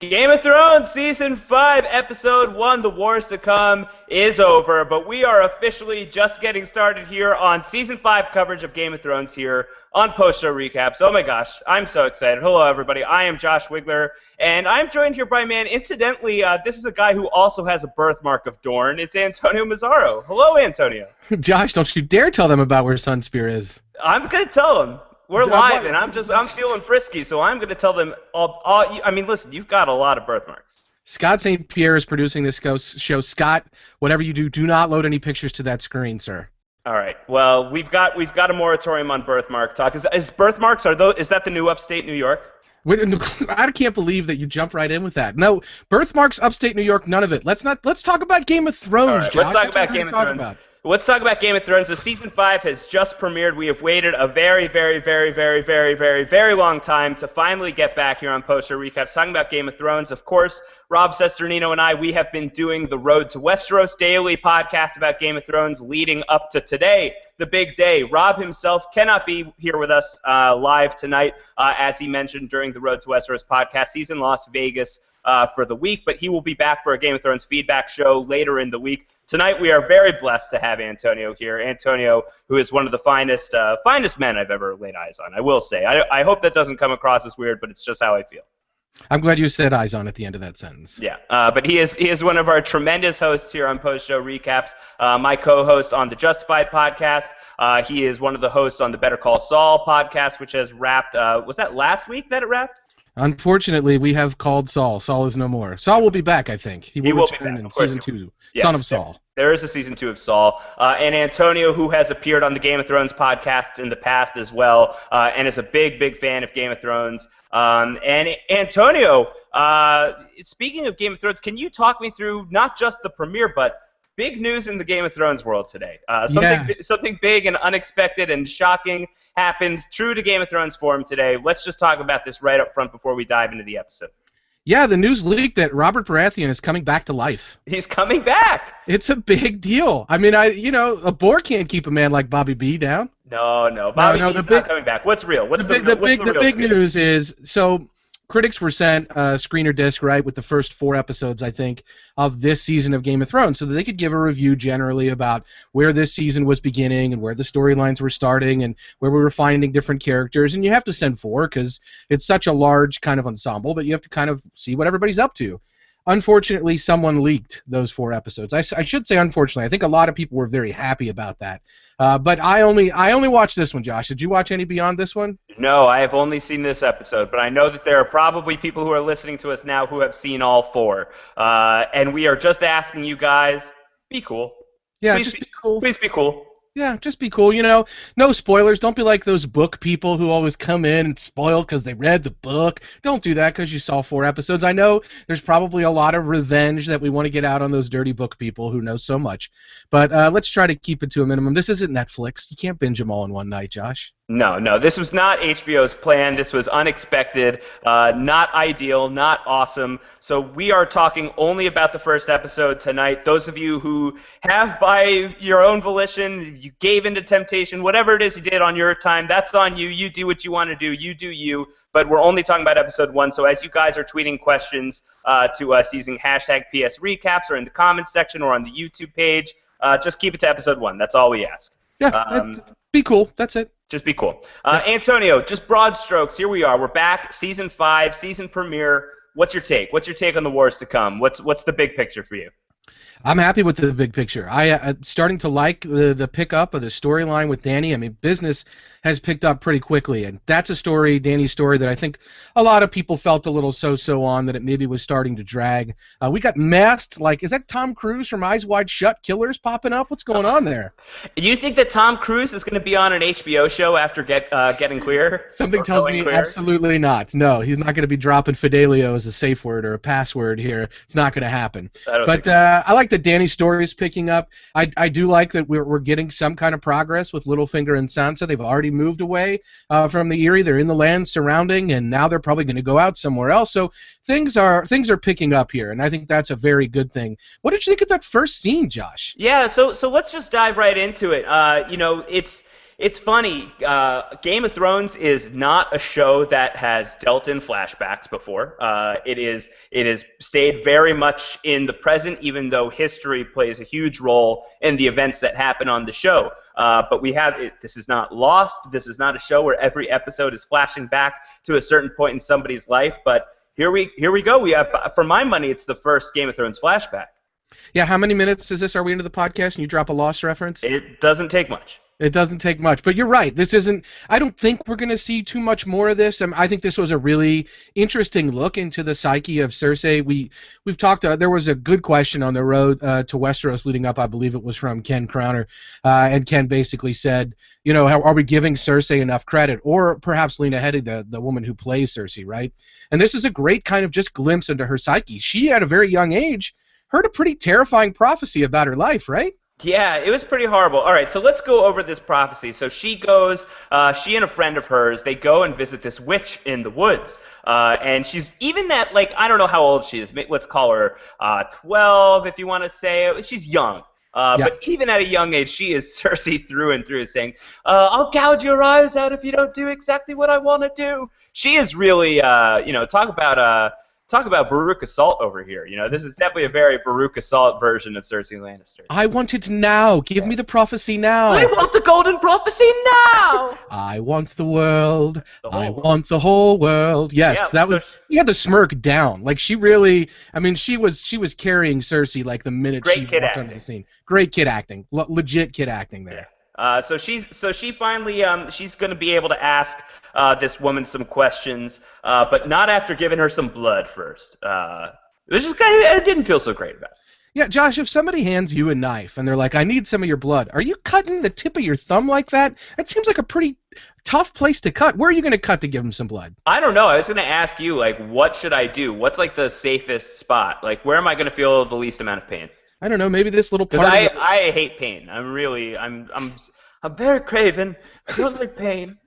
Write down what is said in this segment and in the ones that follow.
Game of Thrones Season 5, Episode 1, The Wars to Come, is over, but we are officially just getting started here on Season 5 coverage of Game of Thrones here on Post-Show Recaps. Oh my gosh, I'm so excited. Hello, everybody. I am Josh Wigler, and I'm joined here by, incidentally, this is a guy who also has a birthmark of Dorne. It's Antonio Mazzaro. Hello, Antonio. Josh, don't you dare tell them about where Sunspear is. I'm going to tell them. We're live, and I'm feeling frisky, so I'm going to tell them listen, you've got a lot of birthmarks. Scott St. Pierre is producing this show. Scott, whatever you do not load any pictures to that screen, sir. All right. Well, we've got a moratorium on birthmark talk. Is birthmarks, is that the new upstate New York? I can't believe that you jumped right in with that. No, birthmarks, upstate New York, none of it. Let's talk about Game of Thrones, right, Josh. Let's talk about Game of Thrones. Let's talk about Game of Thrones. So Season 5 has just premiered. We have waited a very, very, very, very, very, very, very long time to finally get back here on Post-Show Recaps talking about Game of Thrones. Of course, Rob Cesternino and I, we have been doing the Road to Westeros daily podcast about Game of Thrones leading up to today, the big day. Rob himself cannot be here with us live tonight, as he mentioned during the Road to Westeros podcast. He's in Las Vegas for the week, but he will be back for a Game of Thrones feedback show later in the week. Tonight we are very blessed to have Antonio here. Antonio, who is one of the finest men I've ever laid eyes on, I will say. I hope that doesn't come across as weird, but it's just how I feel. I'm glad you said eyes on at the end of that sentence. Yeah, but he is one of our tremendous hosts here on Post-Show Recaps, my co-host on the Justified podcast. He is one of the hosts on the Better Call Saul podcast, which has wrapped, was that last week that it wrapped? Unfortunately, we have called Saul. Saul is no more. Saul will be back, I think. He will return in Season 2. Yes, Son of Saul. There is a Season 2 of Saul. And Antonio, who has appeared on the Game of Thrones podcasts in the past as well, and is a big, big fan of Game of Thrones. And Antonio, speaking of Game of Thrones, can you talk me through not just the premiere, but big news in the Game of Thrones world today? Something big and unexpected and shocking happened, true to Game of Thrones form today. Let's just talk about this right up front before we dive into the episode. Yeah, the news leaked that Robert Baratheon is coming back to life. He's coming back! It's a big deal. I mean, a boar can't keep a man like Bobby B down. No, Bobby B's not coming back. What's real? The big news is, so critics were sent a screener disc, right, with the first 4 episodes, I think, of this season of Game of Thrones, so that they could give a review generally about where this season was beginning and where the storylines were starting and where we were finding different characters. And you have to send 4 because it's such a large kind of ensemble that you have to kind of see what everybody's up to. Unfortunately, someone leaked those 4 episodes. I should say unfortunately. I think a lot of people were very happy about that. But I only watched this one, Josh. Did you watch any beyond this one? No, I have only seen this episode, but I know that there are probably people who are listening to us now who have seen all 4. And we are just asking you guys, be cool. Yeah, just be cool. Please be cool. Yeah, just be cool. No spoilers. Don't be like those book people who always come in and spoil because they read the book. Don't do that because you saw 4 episodes. I know there's probably a lot of revenge that we want to get out on those dirty book people who know so much. But let's try to keep it to a minimum. This isn't Netflix. You can't binge them all in one night, Josh. No, this was not HBO's plan. This was unexpected, not ideal, not awesome. So we are talking only about the first episode tonight. Those of you who have, by your own volition, you gave into temptation, whatever it is you did on your time, that's on you. You do what you want to do. You do you. But we're only talking about episode 1. So as you guys are tweeting questions to us using hashtag PSRecaps or in the comments section or on the YouTube page, just keep it to episode 1. That's all we ask. Yeah, be cool. That's it. Just be cool. Antonio, just broad strokes. Here we are. We're back. Season 5, season premiere. What's your take? What's your take on the wars to come? What's the big picture for you? I'm happy with the big picture. I starting to like the pickup of the storyline with Dany. I mean, business has picked up pretty quickly, and that's a story, Dany's story, that I think a lot of people felt a little so-so on, that it maybe was starting to drag. We got masked, is that Tom Cruise from Eyes Wide Shut killers popping up? What's going on there? You think that Tom Cruise is going to be on an HBO show after Getting Queer? Something tells me queer? Absolutely not. No, he's not going to be dropping Fidelio as a safe word or a password here. It's not going to happen. But I like that Dany's story is picking up. I do like that we're getting some kind of progress with Littlefinger and Sansa. They've already moved away from the Eyrie. They're in the land surrounding, and now they're probably going to go out somewhere else. So things are picking up here, and I think that's a very good thing. What did you think of that first scene, Josh? Yeah, so let's just dive right into it. It's funny. Game of Thrones is not a show that has dealt in flashbacks before. It has stayed very much in the present, even though history plays a huge role in the events that happen on the show. But we have it. This is not Lost. This is not a show where every episode is flashing back to a certain point in somebody's life. But here we go. We have, for my money, it's the first Game of Thrones flashback. Yeah, how many minutes is this? Are we into the podcast and you drop a Lost reference? It doesn't take much. It doesn't take much, but you're right. This isn't. I don't think we're going to see too much more of this. I think this was a really interesting look into the psyche of Cersei. We've talked. There was a good question on the road to Westeros leading up. I believe it was from Ken Crowner, and Ken basically said, are we giving Cersei enough credit, or perhaps Lena Headey, the woman who plays Cersei, right? And this is a great kind of just glimpse into her psyche. She, at a very young age, heard a pretty terrifying prophecy about her life, right? Yeah, it was pretty horrible. All right, so let's go over this prophecy. So she goes, she and a friend of hers, they go and visit this witch in the woods. And she's even that, I don't know how old she is. Let's call her 12, if you want to say. She's young. Yeah. But even at a young age, she is Cersei through and through, saying, I'll gouge your eyes out if you don't do exactly what I want to do. She is really, talk about Veruca Salt over here. This is definitely a very Veruca Salt version of Cersei Lannister. I want it now. Give me the prophecy now. I want the golden prophecy now. I want the world. I want the whole world. Yes, yeah, that was. You had the smirk down. She really. she was carrying Cersei the minute she walked onto the scene. Great kid acting. Legit kid acting there. Yeah. So she finally she's going to be able to ask this woman some questions, but not after giving her some blood first. It was just I didn't feel so great about it. Yeah, Josh, if somebody hands you a knife and they're like, I need some of your blood, are you cutting the tip of your thumb like that? That seems like a pretty tough place to cut. Where are you going to cut to give them some blood? I don't know. I was going to ask you, what should I do? What's the safest spot? Where am I going to feel the least amount of pain? I don't know. Maybe this little part. Because I hate pain. I'm very craven. I don't like pain.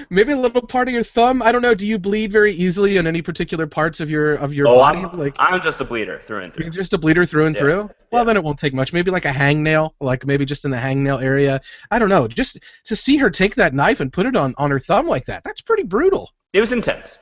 Maybe a little part of your thumb. I don't know. Do you bleed very easily on any particular parts of your body? I'm just a bleeder through and through. You're just a bleeder through and through? Well, then it won't take much. Maybe a hangnail, maybe just in the hangnail area. I don't know. Just to see her take that knife and put it on her thumb like that, that's pretty brutal. It was intense.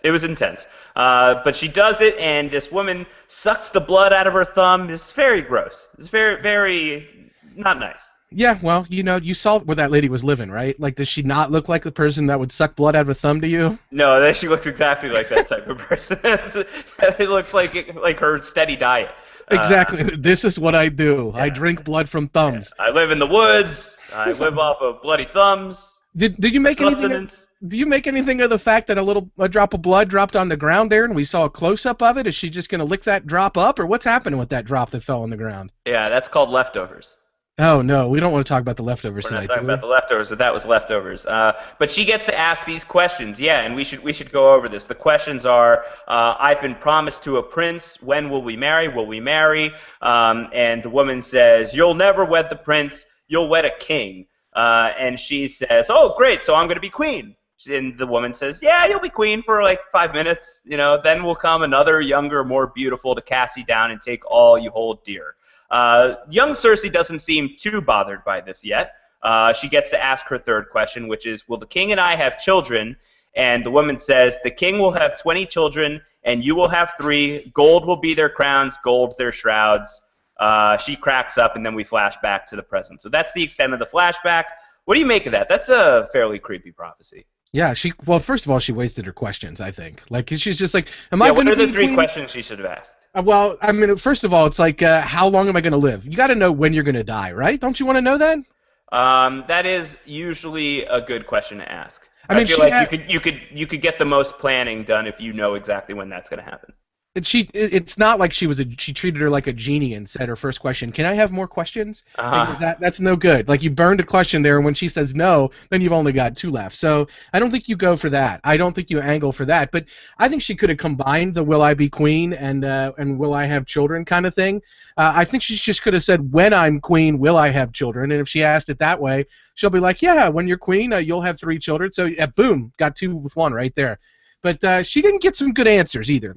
But she does it, and this woman sucks the blood out of her thumb. It's very gross. It's very, very not nice. Yeah, well, you saw where that lady was living, right? Does she not look like the person that would suck blood out of a thumb to you? No, she looks exactly like that type of person. It looks like her steady diet. Exactly. This is what I do. Yeah. I drink blood from thumbs. Yeah. I live in the woods. I live off of bloody thumbs. Did you make anything? Do you make anything of the fact that a drop of blood dropped on the ground there, and we saw a close-up of it? Is she just going to lick that drop up, or what's happening with that drop that fell on the ground? Yeah, that's called leftovers. Oh, no, we don't want to talk about the leftovers tonight. We're not talking about the leftovers, but that was leftovers. But she gets to ask these questions, and we should go over this. The questions are, I've been promised to a prince. When will we marry? Will we marry? And the woman says, you'll never wed the prince. You'll wed a king. And she says, oh, great, so I'm going to be queen. And the woman says, yeah, you'll be queen for 5 minutes. Then will come another younger, more beautiful to cast you down and take all you hold dear. Young Cersei doesn't seem too bothered by this yet. She gets to ask her third question, which is, will the king and I have children? And the woman says, the king will have 20 children, and you will have 3. Gold will be their crowns, gold their shrouds. She cracks up, and then we flash back to the present. So that's the extent of the flashback. What do you make of that? That's a fairly creepy prophecy. Yeah, first of all, she wasted her questions, I think. She's just am I going to be what are the 3 queen? questions she should have asked? Well, first of all, it's how long am I going to live? You got to know when you're going to die, right? Don't you want to know that? That is usually a good question to ask. I feel you could get the most planning done if you know exactly when that's going to happen. It's not like she treated her like a genie and said her first question, can I have more questions? Because that's no good. You burned a question there, and when she says no, then you've only got 2 left. So I don't think you go for that. I don't think you angle for that. But I think she could have combined the will I be queen and will I have children kind of thing. I think she just could have said, when I'm queen, will I have children? And if she asked it that way, she'll be like, yeah, when you're queen, you'll have 3 children. So boom, got 2 with 1 right there. But she didn't get some good answers either.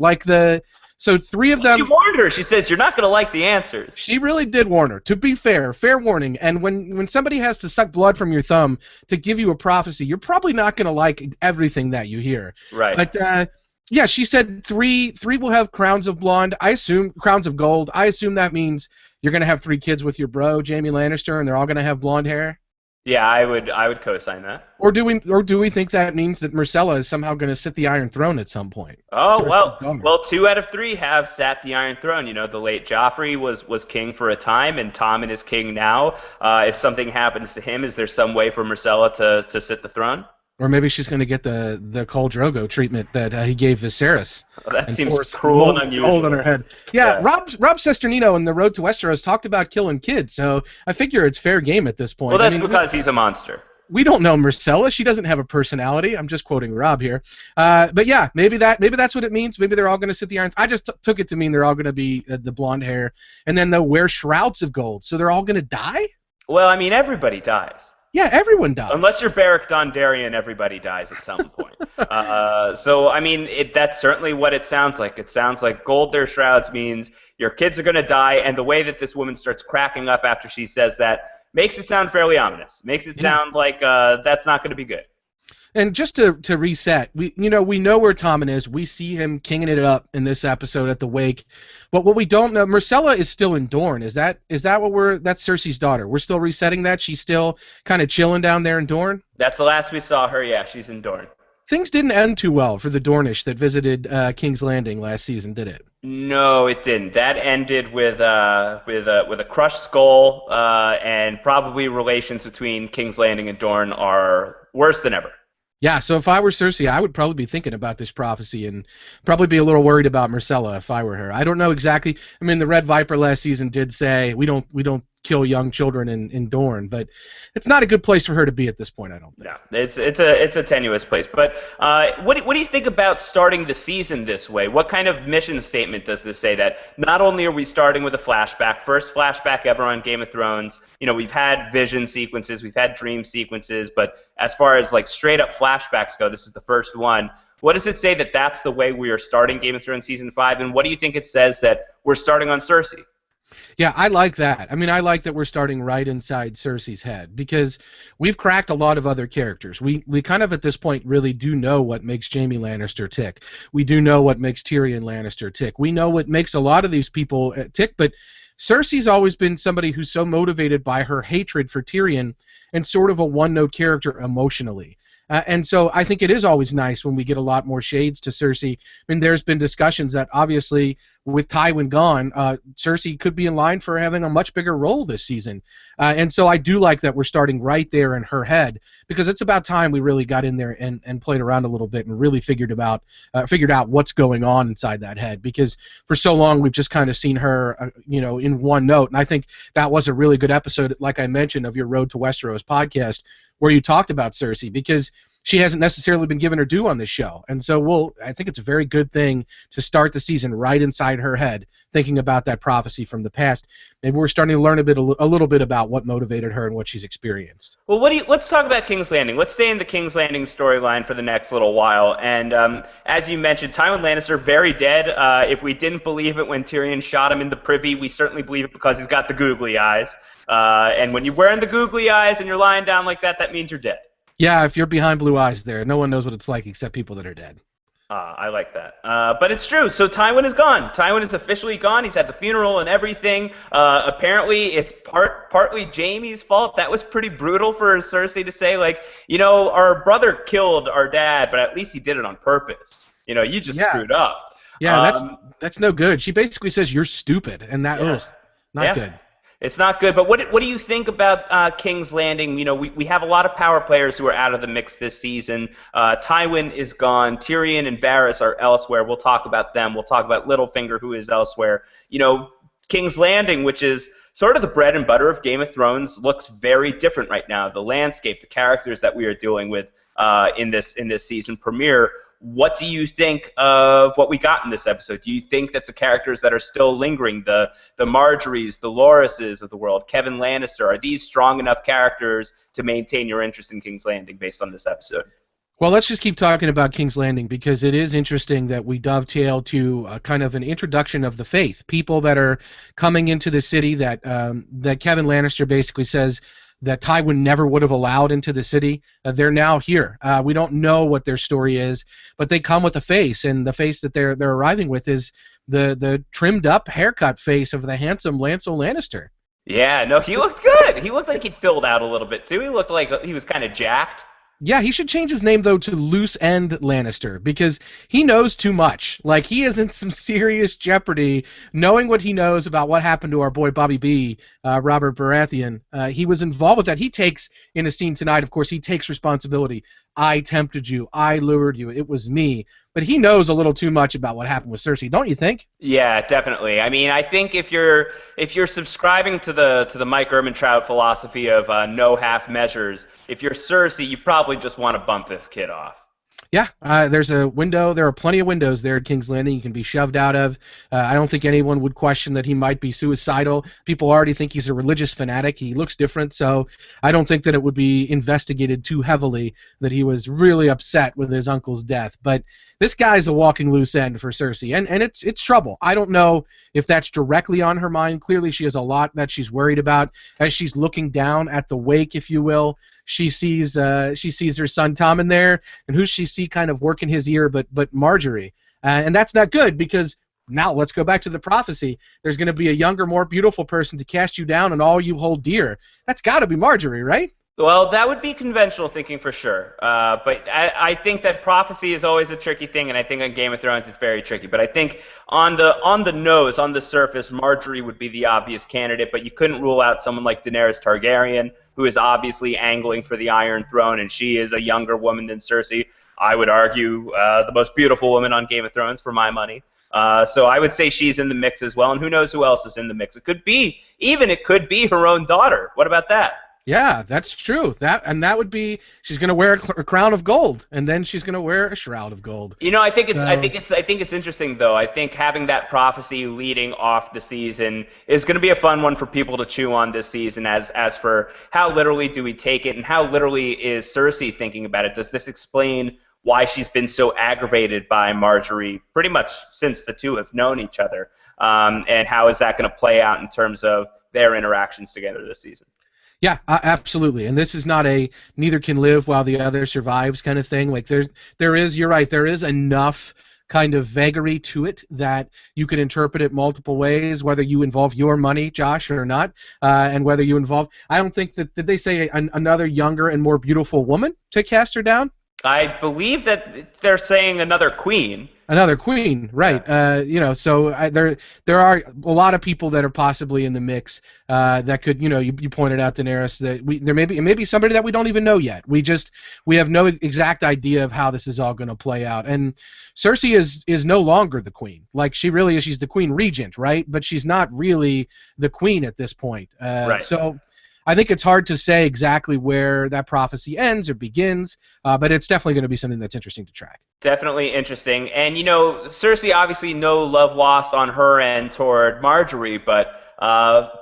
So 3 of them. She warned her. She says, you're not going to like the answers. She really did warn her. To be fair warning. And when somebody has to suck blood from your thumb to give you a prophecy, you're probably not going to like everything that you hear. Right. But yeah, she said three will have crowns of blonde. I assume crowns of gold. I assume that means you're going to have 3 kids with your bro, Jaime Lannister, and they're all going to have blonde hair. Yeah, I would co-sign that. Or do we think that means that Myrcella is somehow going to sit the Iron Throne at some point? Oh, well, 2 out of 3 have sat the Iron Throne. You know, the late Joffrey was king for a time, and Tommen is king now. If something happens to him, is there some way for Myrcella to sit the throne? Or maybe she's going to get the Khal Drogo treatment that he gave Viserys. Oh, that seems cruel and unusual. Gold on her head. Yeah, Rob Cesternino in The Road to Westeros talked about killing kids, so I figure it's fair game at this point. Well, that's because he's a monster. We don't know Myrcella. She doesn't have a personality. I'm just quoting Rob here. But yeah, maybe that's what it means. Maybe they're all going to sit the Iron. I just took it to mean they're all going to be the blonde hair, and then they'll wear shrouds of gold. So they're all going to die? Well, I mean, everybody dies. Yeah, everyone dies. Unless you're Beric Dondarrion, everybody dies at some point. So, I mean, that's certainly what it sounds like. It sounds like gold their shrouds means your kids are going to die, and the way that this woman starts cracking up after she says that makes it sound fairly ominous. Makes it sound like that's not going to be good. And just to reset, we know where Tommen is. We see him kinging it up in this episode at the wake. But what we don't know, Myrcella is still in Dorne. Is that that's Cersei's daughter? We're still resetting that? She's still kind of chilling down there in Dorne? That's the last we saw her, yeah. She's in Dorne. Things didn't end too well for the Dornish that visited King's Landing last season, did it? No, it didn't. That ended with a crushed skull, and probably relations between King's Landing and Dorne are worse than ever. Yeah, so if I were Cersei, I would probably be thinking about this prophecy and probably be a little worried about Myrcella if I were her. I don't know exactly. I mean, the Red Viper last season did say we don't kill young children in Dorne, but it's not a good place for her to be at this point, I don't think. No, it's a tenuous place. But what do you think about starting the season this way? What kind of mission statement does this say? That not only are we starting with a flashback, first flashback ever on Game of Thrones, we've had vision sequences, we've had dream sequences, but as far as like straight up flashbacks go, this is the first one. What does it say that that's the way we are starting Game of Thrones Season 5, and what do you think it says that we're starting on Cersei? Yeah, I like that. I mean, I like that we're starting right inside Cersei's head because we've cracked a lot of other characters. We kind of at this point really do know what makes Jaime Lannister tick. We do know what makes Tyrion Lannister tick. We know what makes a lot of these people tick, but Cersei's always been somebody who's so motivated by her hatred for Tyrion and sort of a one-note character emotionally. And so I think it is always nice when we get a lot more shades to Cersei. I mean, there's been discussions that obviously with Tywin gone, Cersei could be in line for having a much bigger role this season. And so I do like that we're starting right there in her head because it's about time we really got in there and played around a little bit and really figured out what's going on inside that head. Because for so long we've just kind of seen her, in one note. And I think that was a really good episode, like I mentioned, of your Road to Westeros podcast, where you talked about Cersei because she hasn't necessarily been given her due on this show. And so I think it's a very good thing to start the season right inside her head, thinking about that prophecy from the past. Maybe we're starting to learn a little bit about what motivated her and what she's experienced. Well, let's talk about King's Landing. Let's stay in the King's Landing storyline for the next little while. And as you mentioned, Tywin Lannister, very dead. If we didn't believe it when Tyrion shot him in the privy, we certainly believe it because he's got the googly eyes. And when you're wearing the googly eyes and you're lying down like that, that means you're dead. Yeah, if you're behind blue eyes there, no one knows what it's like except people that are dead. I like that. But it's true. So Tywin is gone. Tywin is officially gone. He's at the funeral and everything. Apparently, it's partly Jaime's fault. That was pretty brutal for Cersei to say, like, our brother killed our dad, but at least he did it on purpose. You just screwed up. Yeah, that's no good. She basically says you're stupid, and that not good. It's not good, but what do you think about King's Landing? We have a lot of power players who are out of the mix this season. Tywin is gone. Tyrion and Varys are elsewhere. We'll talk about them. We'll talk about Littlefinger, who is elsewhere. King's Landing, which is sort of the bread and butter of Game of Thrones, looks very different right now. The landscape, the characters that we are dealing with in this season premiere. What do you think of what we got in this episode? Do you think that the characters that are still lingering, the Marjories, the Lorases of the world, Kevin Lannister, are these strong enough characters to maintain your interest in King's Landing based on this episode? Well, let's just keep talking about King's Landing because it is interesting that we dovetail to kind of an introduction of the faith. People that are coming into the city that Kevin Lannister basically says that Tywin never would have allowed into the city. They're now here. We don't know what their story is, but they come with a face, and the face that they're arriving with is the trimmed up haircut face of the handsome Lancel Lannister. Yeah, no, he looked good. He looked like he'd filled out a little bit too. He looked like he was kind of jacked. Yeah, he should change his name, though, to Loose End Lannister, because he knows too much. Like, he is in some serious jeopardy knowing what he knows about what happened to our boy Bobby B, Robert Baratheon. He was involved with that. He takes, in a scene tonight, of course, he takes responsibility. I tempted you. I lured you. It was me. But he knows a little too much about what happened with Cersei, don't you think? Yeah, definitely. I mean, I think if you're subscribing to the Mike Ehrmantraut philosophy of no half measures, if you're Cersei, you probably just want to bump this kid off. Yeah, there's a window. There are plenty of windows there at King's Landing you can be shoved out of. I don't think anyone would question that he might be suicidal. People already think he's a religious fanatic. He looks different, so I don't think that it would be investigated too heavily that he was really upset with his uncle's death. But this guy's a walking loose end for Cersei, and it's trouble. I don't know if that's directly on her mind. Clearly she has a lot that she's worried about as she's looking down at the wake, if you will. She sees her son Tom in there, and who does she see kind of working his ear but Marjorie. And that's not good because now let's go back to the prophecy. There's going to be a younger, more beautiful person to cast you down and all you hold dear. That's got to be Marjorie, right? Well, that would be conventional thinking for sure. But I think that prophecy is always a tricky thing, and I think on Game of Thrones it's very tricky. But I think on the nose, on the surface, Marjorie would be the obvious candidate, but you couldn't rule out someone like Daenerys Targaryen, who is obviously angling for the Iron Throne, and she is a younger woman than Cersei. I would argue the most beautiful woman on Game of Thrones for my money. So I would say she's in the mix as well, and who knows who else is in the mix. It could be her own daughter. What about that? Yeah, that's true. That would be she's going to wear a crown of gold, and then she's going to wear a shroud of gold. You know, I think it's interesting though. I think having that prophecy leading off the season is going to be a fun one for people to chew on this season. As for how literally do we take it, and how literally is Cersei thinking about it? Does this explain why she's been so aggravated by Marjorie pretty much since the two have known each other? And how is that going to play out in terms of their interactions together this season? Yeah, absolutely. And this is not a neither can live while the other survives kind of thing. Like there is, you're right, there is enough kind of vagary to it that you could interpret it multiple ways, whether you involve your money, Josh, or not, and whether you involve. I don't think that did they say another younger and more beautiful woman to cast her down? I believe that they're saying another queen. Another queen, right? Yeah. So there are a lot of people that are possibly in the mix that could, you pointed out, Daenerys, that there may be somebody that we don't even know yet. We have no exact idea of how this is all going to play out. And Cersei is no longer the queen. Like she really is. She's the queen regent, right? But she's not really the queen at this point. Right. So I think it's hard to say exactly where that prophecy ends or begins, but it's definitely going to be something that's interesting to track. Definitely interesting. And, Cersei, obviously no love lost on her end toward Marjorie, but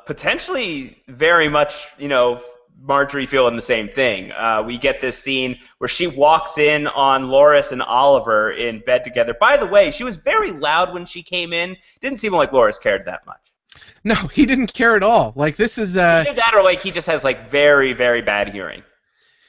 potentially very much, Marjorie feeling the same thing. We get this scene where she walks in on Loras and Oliver in bed together. By the way, she was very loud when she came in. Didn't seem like Loras cared that much. No, he didn't care at all. Like this is either that or like he just has like very, very bad hearing.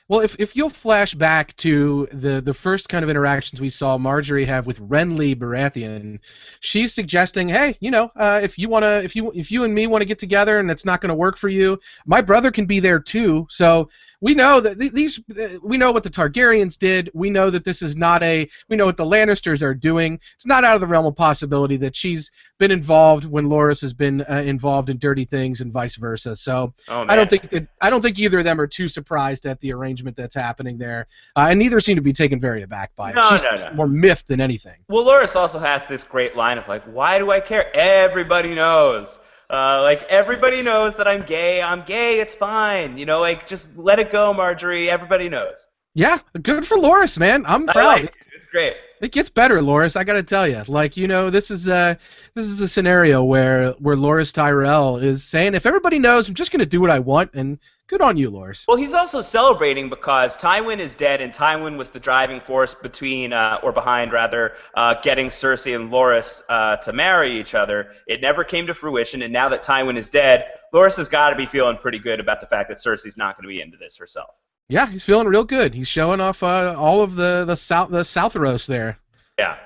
Well, if you'll flash back to the first kind of interactions we saw Marjorie have with Renly Baratheon, she's suggesting, hey, if you and me want to get together and it's not going to work for you, my brother can be there too. So we know that we know what the Targaryens did. We know that this is not we know what the Lannisters are doing. It's not out of the realm of possibility that she's been involved when Loras has been involved in dirty things and vice versa. So I don't think either of them are too surprised at the arrangement that's happening there, and neither seem to be taken very aback by it. She's more miffed than anything. Well, Loras also has this great line of like, "Why do I care? Everybody knows." Everybody knows that I'm gay. I'm gay. It's fine. Just let it go, Marjorie. Everybody knows. Yeah, good for Loras, man. I'm proud. It's great. It gets better, Loris. I got to tell you. Like, this is a scenario where Loris Tyrell is saying, if everybody knows, I'm just going to do what I want, and good on you, Loris. Well, he's also celebrating because Tywin is dead, and Tywin was the driving force behind, getting Cersei and Loras to marry each other. It never came to fruition, and now that Tywin is dead, Loras has got to be feeling pretty good about the fact that Cersei's not going to be into this herself. Yeah, he's feeling real good. He's showing off all of the Southros there. Yeah.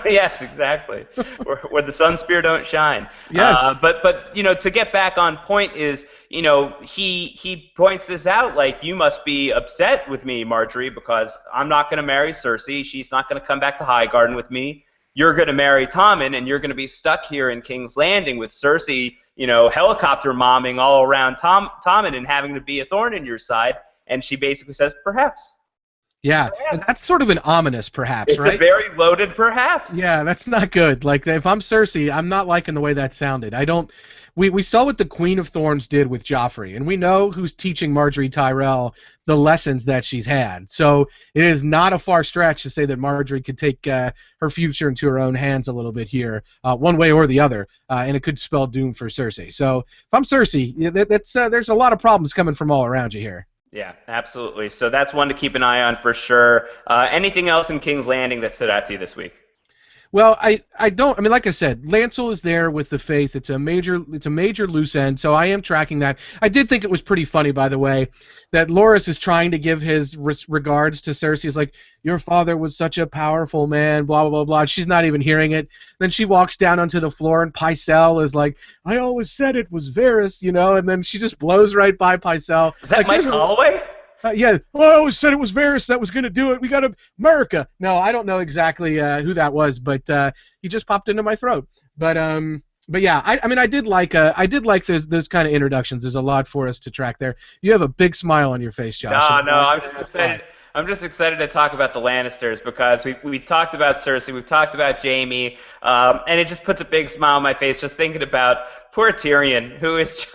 Yes, exactly. where the sun spear don't shine. Yes. But to get back on point is, he points this out, like, you must be upset with me, Marjorie, because I'm not going to marry Cersei. She's not going to come back to Highgarden with me. You're going to marry Tommen, and you're going to be stuck here in King's Landing with Cersei, helicopter momming all around Tommen and having to be a thorn in your side. And she basically says, perhaps. Yeah, and that's sort of an ominous perhaps, it's right? It's a very loaded perhaps. Yeah, that's not good. Like, if I'm Cersei, I'm not liking the way that sounded. We saw what the Queen of Thorns did with Joffrey, and we know who's teaching Marjorie Tyrell the lessons that she's had. So it is not a far stretch to say that Marjorie could take her future into her own hands a little bit here, one way or the other, and it could spell doom for Cersei. So if I'm Cersei, there's a lot of problems coming from all around you here. Yeah, absolutely. So that's one to keep an eye on for sure. Anything else in King's Landing that stood out to you this week? Well, I don't. I mean, like I said, Lancel is there with the Faith. It's a major loose end. So I am tracking that. I did think it was pretty funny, by the way, that Loras is trying to give his regards to Cersei. It's like, your father was such a powerful man, blah blah blah blah. She's not even hearing it. Then she walks down onto the floor, and Pycelle is like, I always said it was Varys, and then she just blows right by Pycelle. Is that Mike Holloway? Yeah, well, I always said it was Varys that was going to do it. We got America. No, I don't know exactly who that was, but he just popped into my throat. But yeah, I did like those kind of introductions. There's a lot for us to track there. You have a big smile on your face, Josh. No, I'm just excited. I'm just excited to talk about the Lannisters because we talked about Cersei, we've talked about Jaime, and it just puts a big smile on my face just thinking about poor Tyrion, who is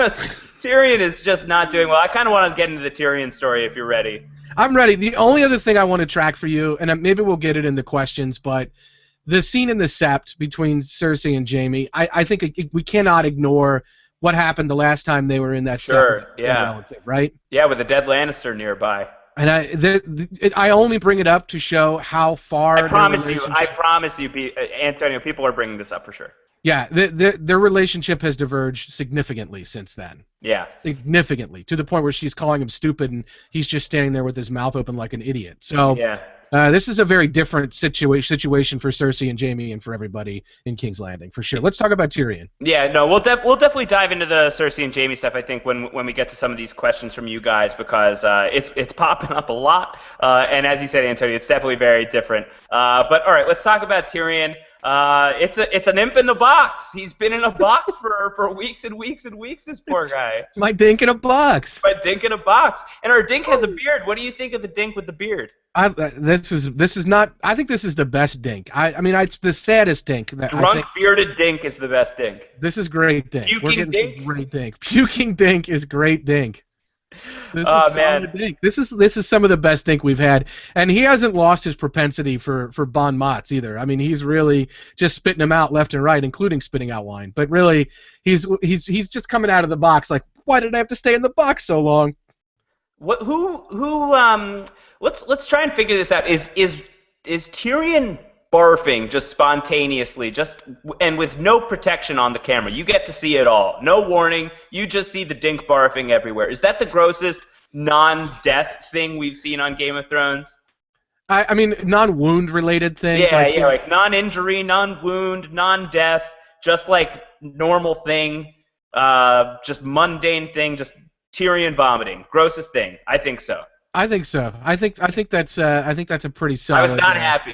just not doing well. I kind of want to get into the Tyrion story if you're ready. I'm ready. The only other thing I want to track for you, and maybe we'll get it in the questions, but the scene in the Sept between Cersei and Jaime, I think we cannot ignore what happened the last time they were in that Sept relative, right? Yeah, with a dead Lannister nearby. And I only bring it up to show how far. I promise you, Antonio, people are bringing this up for sure. Yeah, their relationship has diverged significantly since then. Yeah. Significantly, to the point where she's calling him stupid and he's just standing there with his mouth open like an idiot. So yeah. This is a very different situation for Cersei and Jaime and for everybody in King's Landing, for sure. Let's talk about Tyrion. Yeah, no, we'll definitely dive into the Cersei and Jaime stuff, I think, when we get to some of these questions from you guys, because it's popping up a lot. And as you said, Antonio, it's definitely very different. But all right, let's talk about Tyrion. It's an imp in the box. He's been in a box for weeks and weeks and weeks, this poor guy. It's my dink in a box. My dink in a box. And our dink has a beard. What do you think of the dink with the beard? This is not. I think this is the best dink. I mean, it's the saddest dink. Drunk bearded dink is the best dink. This is great dink. Puking We're getting dink? some great dink. Puking dink is great dink. This is solid dink. This is some of the best dink we've had, and he hasn't lost his propensity for bon mots either. I mean, he's really just spitting them out left and right, including spitting out wine. But really, he's just coming out of the box like, why did I have to stay in the box so long? Let's try and figure this out. Is Tyrion barfing just spontaneously, and with no protection on the camera? You get to see it all. No warning. You just see the dink barfing everywhere. Is that the grossest non-death thing we've seen on Game of Thrones? I mean, non-wound related thing. Yeah, like non-injury, non-wound, non-death, just like normal thing, just mundane thing, just Tyrion vomiting. Grossest thing. I think so. I think so. I think that's a pretty solid. I was not happy.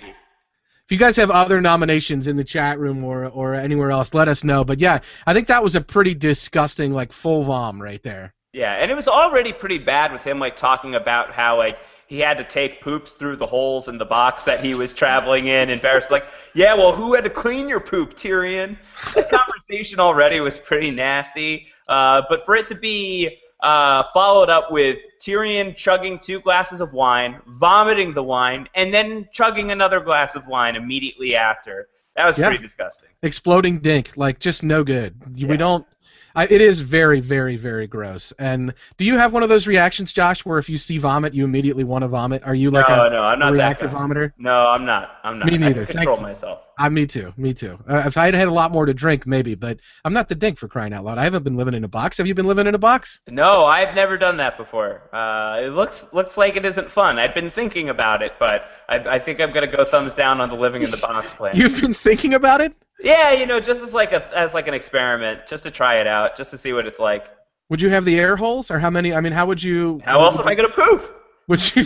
If you guys have other nominations in the chat room or anywhere else, let us know. But yeah, I think that was a pretty disgusting, like, full vom right there. Yeah, and it was already pretty bad with him, like, talking about how, like, he had to take poops through the holes in the box that he was traveling in, and Varys like, yeah, well, who had to clean your poop, Tyrion? This conversation already was pretty nasty, but for it to be followed up with Tyrion chugging 2 glasses of wine, vomiting the wine, and then chugging another glass of wine immediately after. That was pretty disgusting. Exploding dink, like just no good. Yeah. We don't. It is very, very, very gross. And do you have one of those reactions, Josh, where if you see vomit, you immediately want to vomit? Are you like I'm not a reactive that guy. vomiter? No, I'm not. Me neither. I can control myself. Me too. If I had had a lot more to drink, maybe, but I'm not the dink for crying out loud. I haven't been living in a box. Have you been living in a box? No, I've never done that before. It looks like it isn't fun. I've been thinking about it, but I think I'm gonna go thumbs down on the living in the box plan. You've been thinking about it? Yeah, just as like an experiment, just to try it out, just to see what it's like. Would you have the air holes, or how many? I mean, how would you? How else am I gonna poop? Would you?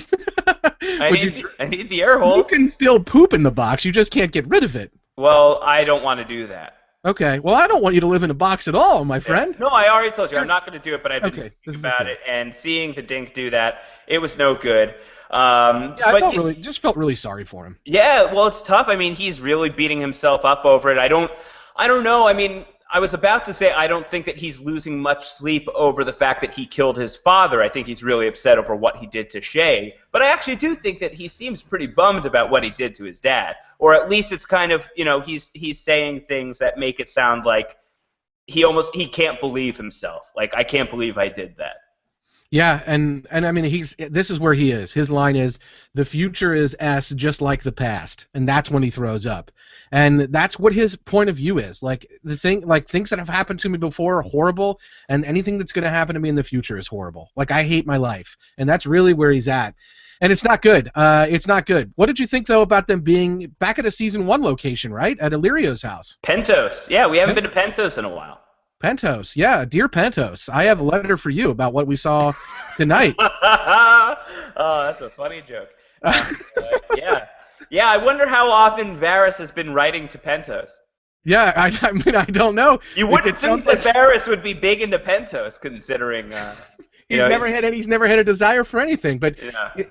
I need the air holes. You can still poop in the box. You just can't get rid of it. Well, I don't want to do that. Okay. Well, I don't want you to live in a box at all, my friend. No, I already told you I'm not going to do it, but I've been thinking about it, and seeing the dink do that, it was no good. I felt really sorry for him. Yeah, well, it's tough. I mean, he's really beating himself up over it. I don't know. I mean, I was about to say I don't think that he's losing much sleep over the fact that he killed his father. I think he's really upset over what he did to Shay. But I actually do think that he seems pretty bummed about what he did to his dad. Or at least it's kind of, he's saying things that make it sound like he can't believe himself. Like, I can't believe I did that. Yeah, and I mean, this is where he is. His line is, "The future is S just like the past," and that's when he throws up. And that's what his point of view is. Like things that have happened to me before are horrible, and anything that's going to happen to me in the future is horrible. Like, I hate my life, and that's really where he's at. And it's not good. It's not good. What did you think, though, about them being back at a Season 1 location, right? At Illyrio's house. Pentos. Yeah, we haven't been to Pentos in a while. Pentos. Yeah, dear Pentos. I have a letter for you about what we saw tonight. Oh, that's a funny joke. Yeah. Yeah, I wonder how often Varys has been writing to Pentos. Yeah, I mean, I don't know. You wouldn't think that Varys would be big into Pentos, considering... He's never had a desire for anything, but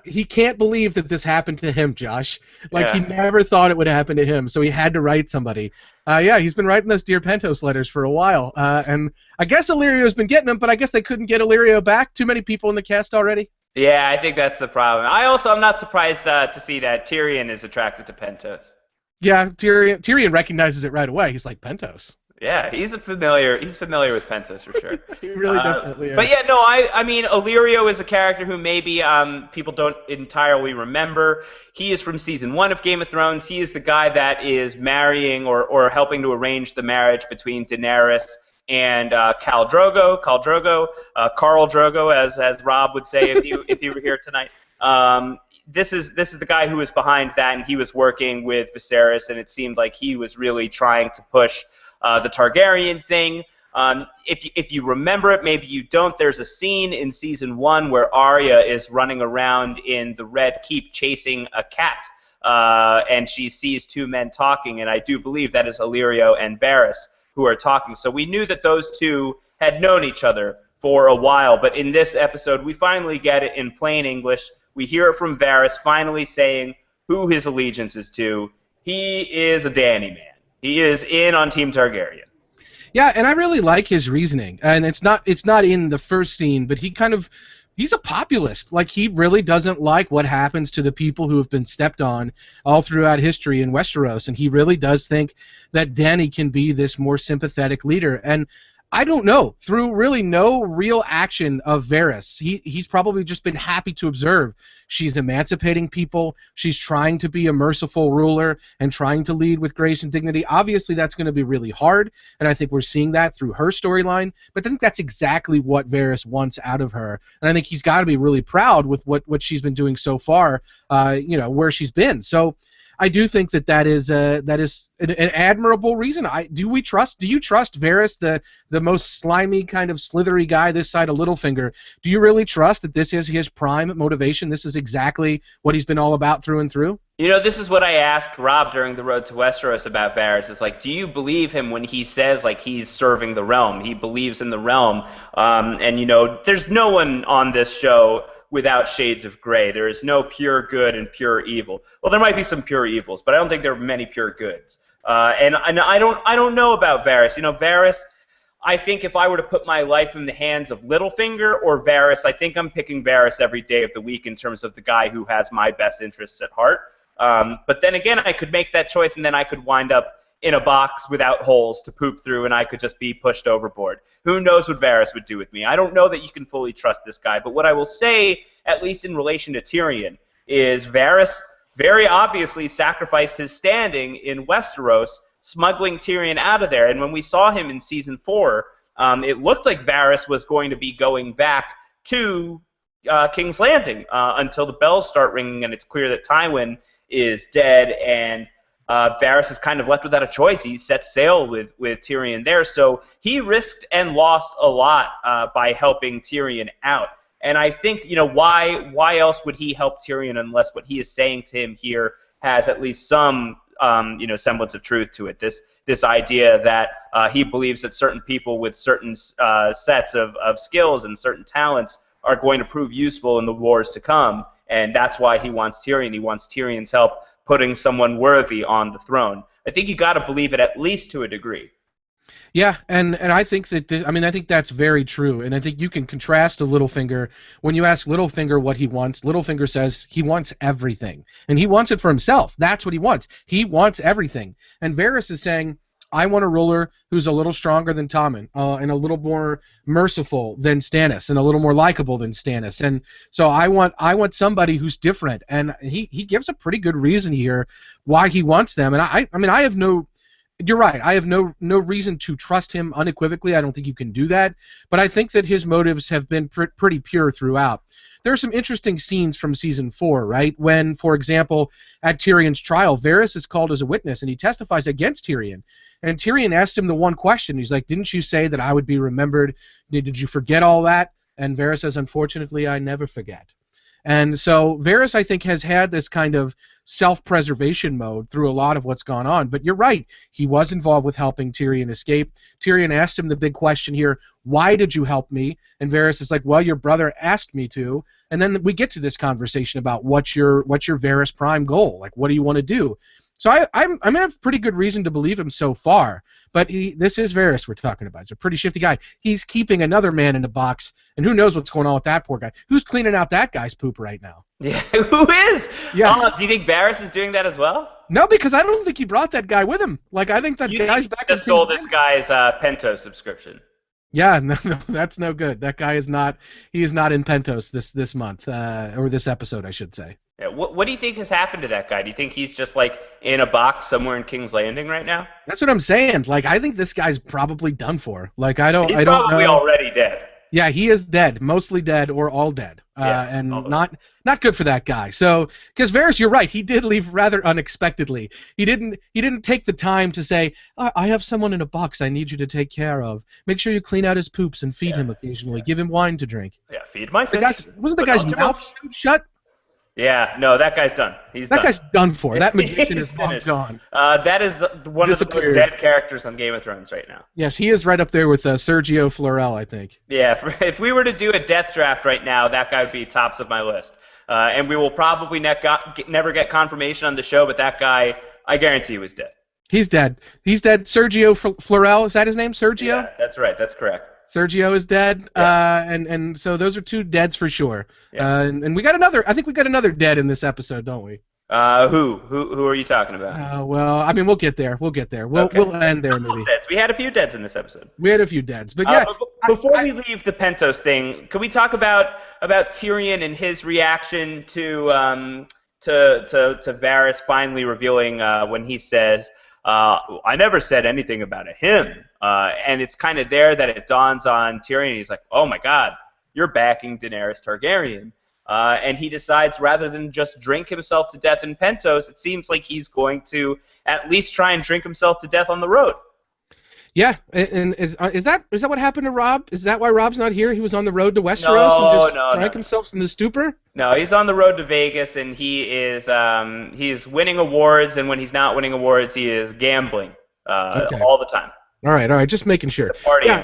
he can't believe that this happened to him, Josh. Like, he never thought it would happen to him, so he had to write somebody. He's been writing those Dear Pentos letters for a while, and I guess Illyrio's been getting them, but I guess they couldn't get Illyrio back. Too many people in the cast already. Yeah, I think that's the problem. I'm not surprised to see that Tyrion is attracted to Pentos. Yeah, Tyrion recognizes it right away. He's like, Pentos. Yeah, he's familiar with Pentos for sure. He really definitely is. But yeah, no, I mean, Illyrio is a character who maybe people don't entirely remember. He is from Season 1 of Game of Thrones. He is the guy that is marrying or helping to arrange the marriage between Daenerys and Khal Drogo, Carl Drogo, as Rob would say if he were here tonight. This is the guy who was behind that, and he was working with Viserys, and it seemed like he was really trying to push the Targaryen thing. If you remember it, maybe you don't, there's a scene in Season 1 where Arya is running around in the Red Keep chasing a cat, and she sees 2 men talking, and I do believe that is Illyrio and Varys who are talking. So we knew that those 2 had known each other for a while, but in this episode we finally get it in plain English. We hear it from Varys finally saying who his allegiance is to. He is a Dany man. He is in on Team Targaryen. Yeah, and I really like his reasoning. And it's not in the first scene, but he's a populist. Like, he really doesn't like what happens to the people who have been stepped on all throughout history in Westeros, and he really does think that Dany can be this more sympathetic leader. And I don't know, through really no real action of Varys, he's probably just been happy to observe. She's emancipating people. She's trying to be a merciful ruler and trying to lead with grace and dignity. Obviously, that's going to be really hard, and I think we're seeing that through her storyline. But I think that's exactly what Varys wants out of her, and I think he's got to be really proud with what she's been doing so far. Where she's been. So I do think that is an admirable reason. Do you trust Varys, the most slimy kind of slithery guy this side of Littlefinger? Do you really trust that this is his prime motivation? This is exactly what he's been all about through and through? This is what I asked Rob during the Road to Westeros about Varys. It's like, do you believe him when he says, like, he's serving the realm? He believes in the realm. There's no one on this show without shades of gray. There is no pure good and pure evil. Well, there might be some pure evils, but I don't think there are many pure goods. And I don't know about Varys. Varys, I think if I were to put my life in the hands of Littlefinger or Varys, I think I'm picking Varys every day of the week in terms of the guy who has my best interests at heart. But then again, I could make that choice, and then I could wind up in a box without holes to poop through, and I could just be pushed overboard. Who knows what Varys would do with me? I don't know that you can fully trust this guy, but what I will say, at least in relation to Tyrion, is Varys very obviously sacrificed his standing in Westeros, smuggling Tyrion out of there. And when we saw him in Season 4, it looked like Varys was going to be going back to King's Landing until the bells start ringing and it's clear that Tywin is dead, and Varys is kind of left without a choice. He set sail with Tyrion there, so he risked and lost a lot by helping Tyrion out. And I think, why else would he help Tyrion unless what he is saying to him here has at least some semblance of truth to it. This idea that he believes that certain people with certain sets of skills and certain talents are going to prove useful in the wars to come, and that's why he wants Tyrion. He wants Tyrion's help putting someone worthy on the throne. I think you got to believe it at least to a degree. Yeah, and I think that I think that's very true, and I think you can contrast to Littlefinger. When you ask Littlefinger what he wants, Littlefinger says he wants everything, and he wants it for himself. That's what he wants. He wants everything. And Varys is saying, I want a ruler who's a little stronger than Tommen, and a little more merciful than Stannis, and a little more likable than Stannis. And so I want somebody who's different, and he gives a pretty good reason here why he wants them. And I have no. You're right. I have no reason to trust him unequivocally. I don't think you can do that. But I think that his motives have been pretty pure throughout. There are some interesting scenes from Season 4, right? When, for example, at Tyrion's trial, Varys is called as a witness, and he testifies against Tyrion. And Tyrion asks him the one question. He's like, didn't you say that I would be remembered? Did you forget all that? And Varys says, unfortunately, I never forget. And so Varys, I think, has had this kind of self-preservation mode through a lot of what's gone on. But you're right. He was involved with helping Tyrion escape. Tyrion asked him the big question here, why did you help me? And Varys is like, well, your brother asked me to. And then we get to this conversation about what's your Varys prime goal? Like, what do you want to do? So I'm going to have pretty good reason to believe him so far. But this is Varys we're talking about. He's a pretty shifty guy. He's keeping another man in the box, and who knows what's going on with that poor guy. Who's cleaning out that guy's poop right now? Yeah, who is? Yeah. Do you think Varys is doing that as well? No, because I don't think he brought that guy with him. Like, I think that guy's back. Just stole this guy's Pentos subscription. Yeah, no, that's no good. That guy is not. He is not in Pentos this month, or this episode, I should say. Yeah, what do you think has happened to that guy? Do you think he's just like in a box somewhere in King's Landing right now? That's what I'm saying. Like, I think this guy's probably done for. Like, I don't know. He's probably already dead. Yeah, he is dead, mostly dead or all dead, and not good for that guy. So, because Varys, you're right, he did leave rather unexpectedly. He didn't take the time to say, I have someone in a box I need you to take care of. Make sure you clean out his poops and feed him occasionally. Give him wine to drink. Yeah, feed my fish. Wasn't the guy's mouth shut? Yeah, no, that guy's done. That guy's done for. That magician is long gone. That is one of the most dead characters on Game of Thrones right now. Yes, he is right up there with Sergio Florel, I think. Yeah, if we were to do a death draft right now, that guy would be tops of my list. And we will probably never get confirmation on the show, but that guy, I guarantee you, is dead. He's dead. He's dead. Sergio Florel, is that his name? Sergio? Yeah, that's right. That's correct. Sergio is dead, and so those are two deads for sure. Yeah. And we got another. I think we got another dead in this episode, don't we? Who are you talking about? Well, I mean, we'll get there. We'll end there maybe. We had a few deads in this eepisode. We had a few deads, but yeah. Before we leave the Pentos thing, can we talk about Tyrion and his reaction to Varys finally revealing when he says, I never said anything about him. And it's kind of there that it dawns on Tyrion. He's like, oh my God, you're backing Daenerys Targaryen. And he decides rather than just drink himself to death in Pentos, it seems like he's going to at least try and drink himself to death on the road. Yeah, and is that what happened to Robb? Is that why Robb's not here? He was on the road to Westeros and just drank himself in the stupor? No, he's on the road to Vegas, and he is he's winning awards, and when he's not winning awards, he is gambling all the time. All right, just making sure. Yeah,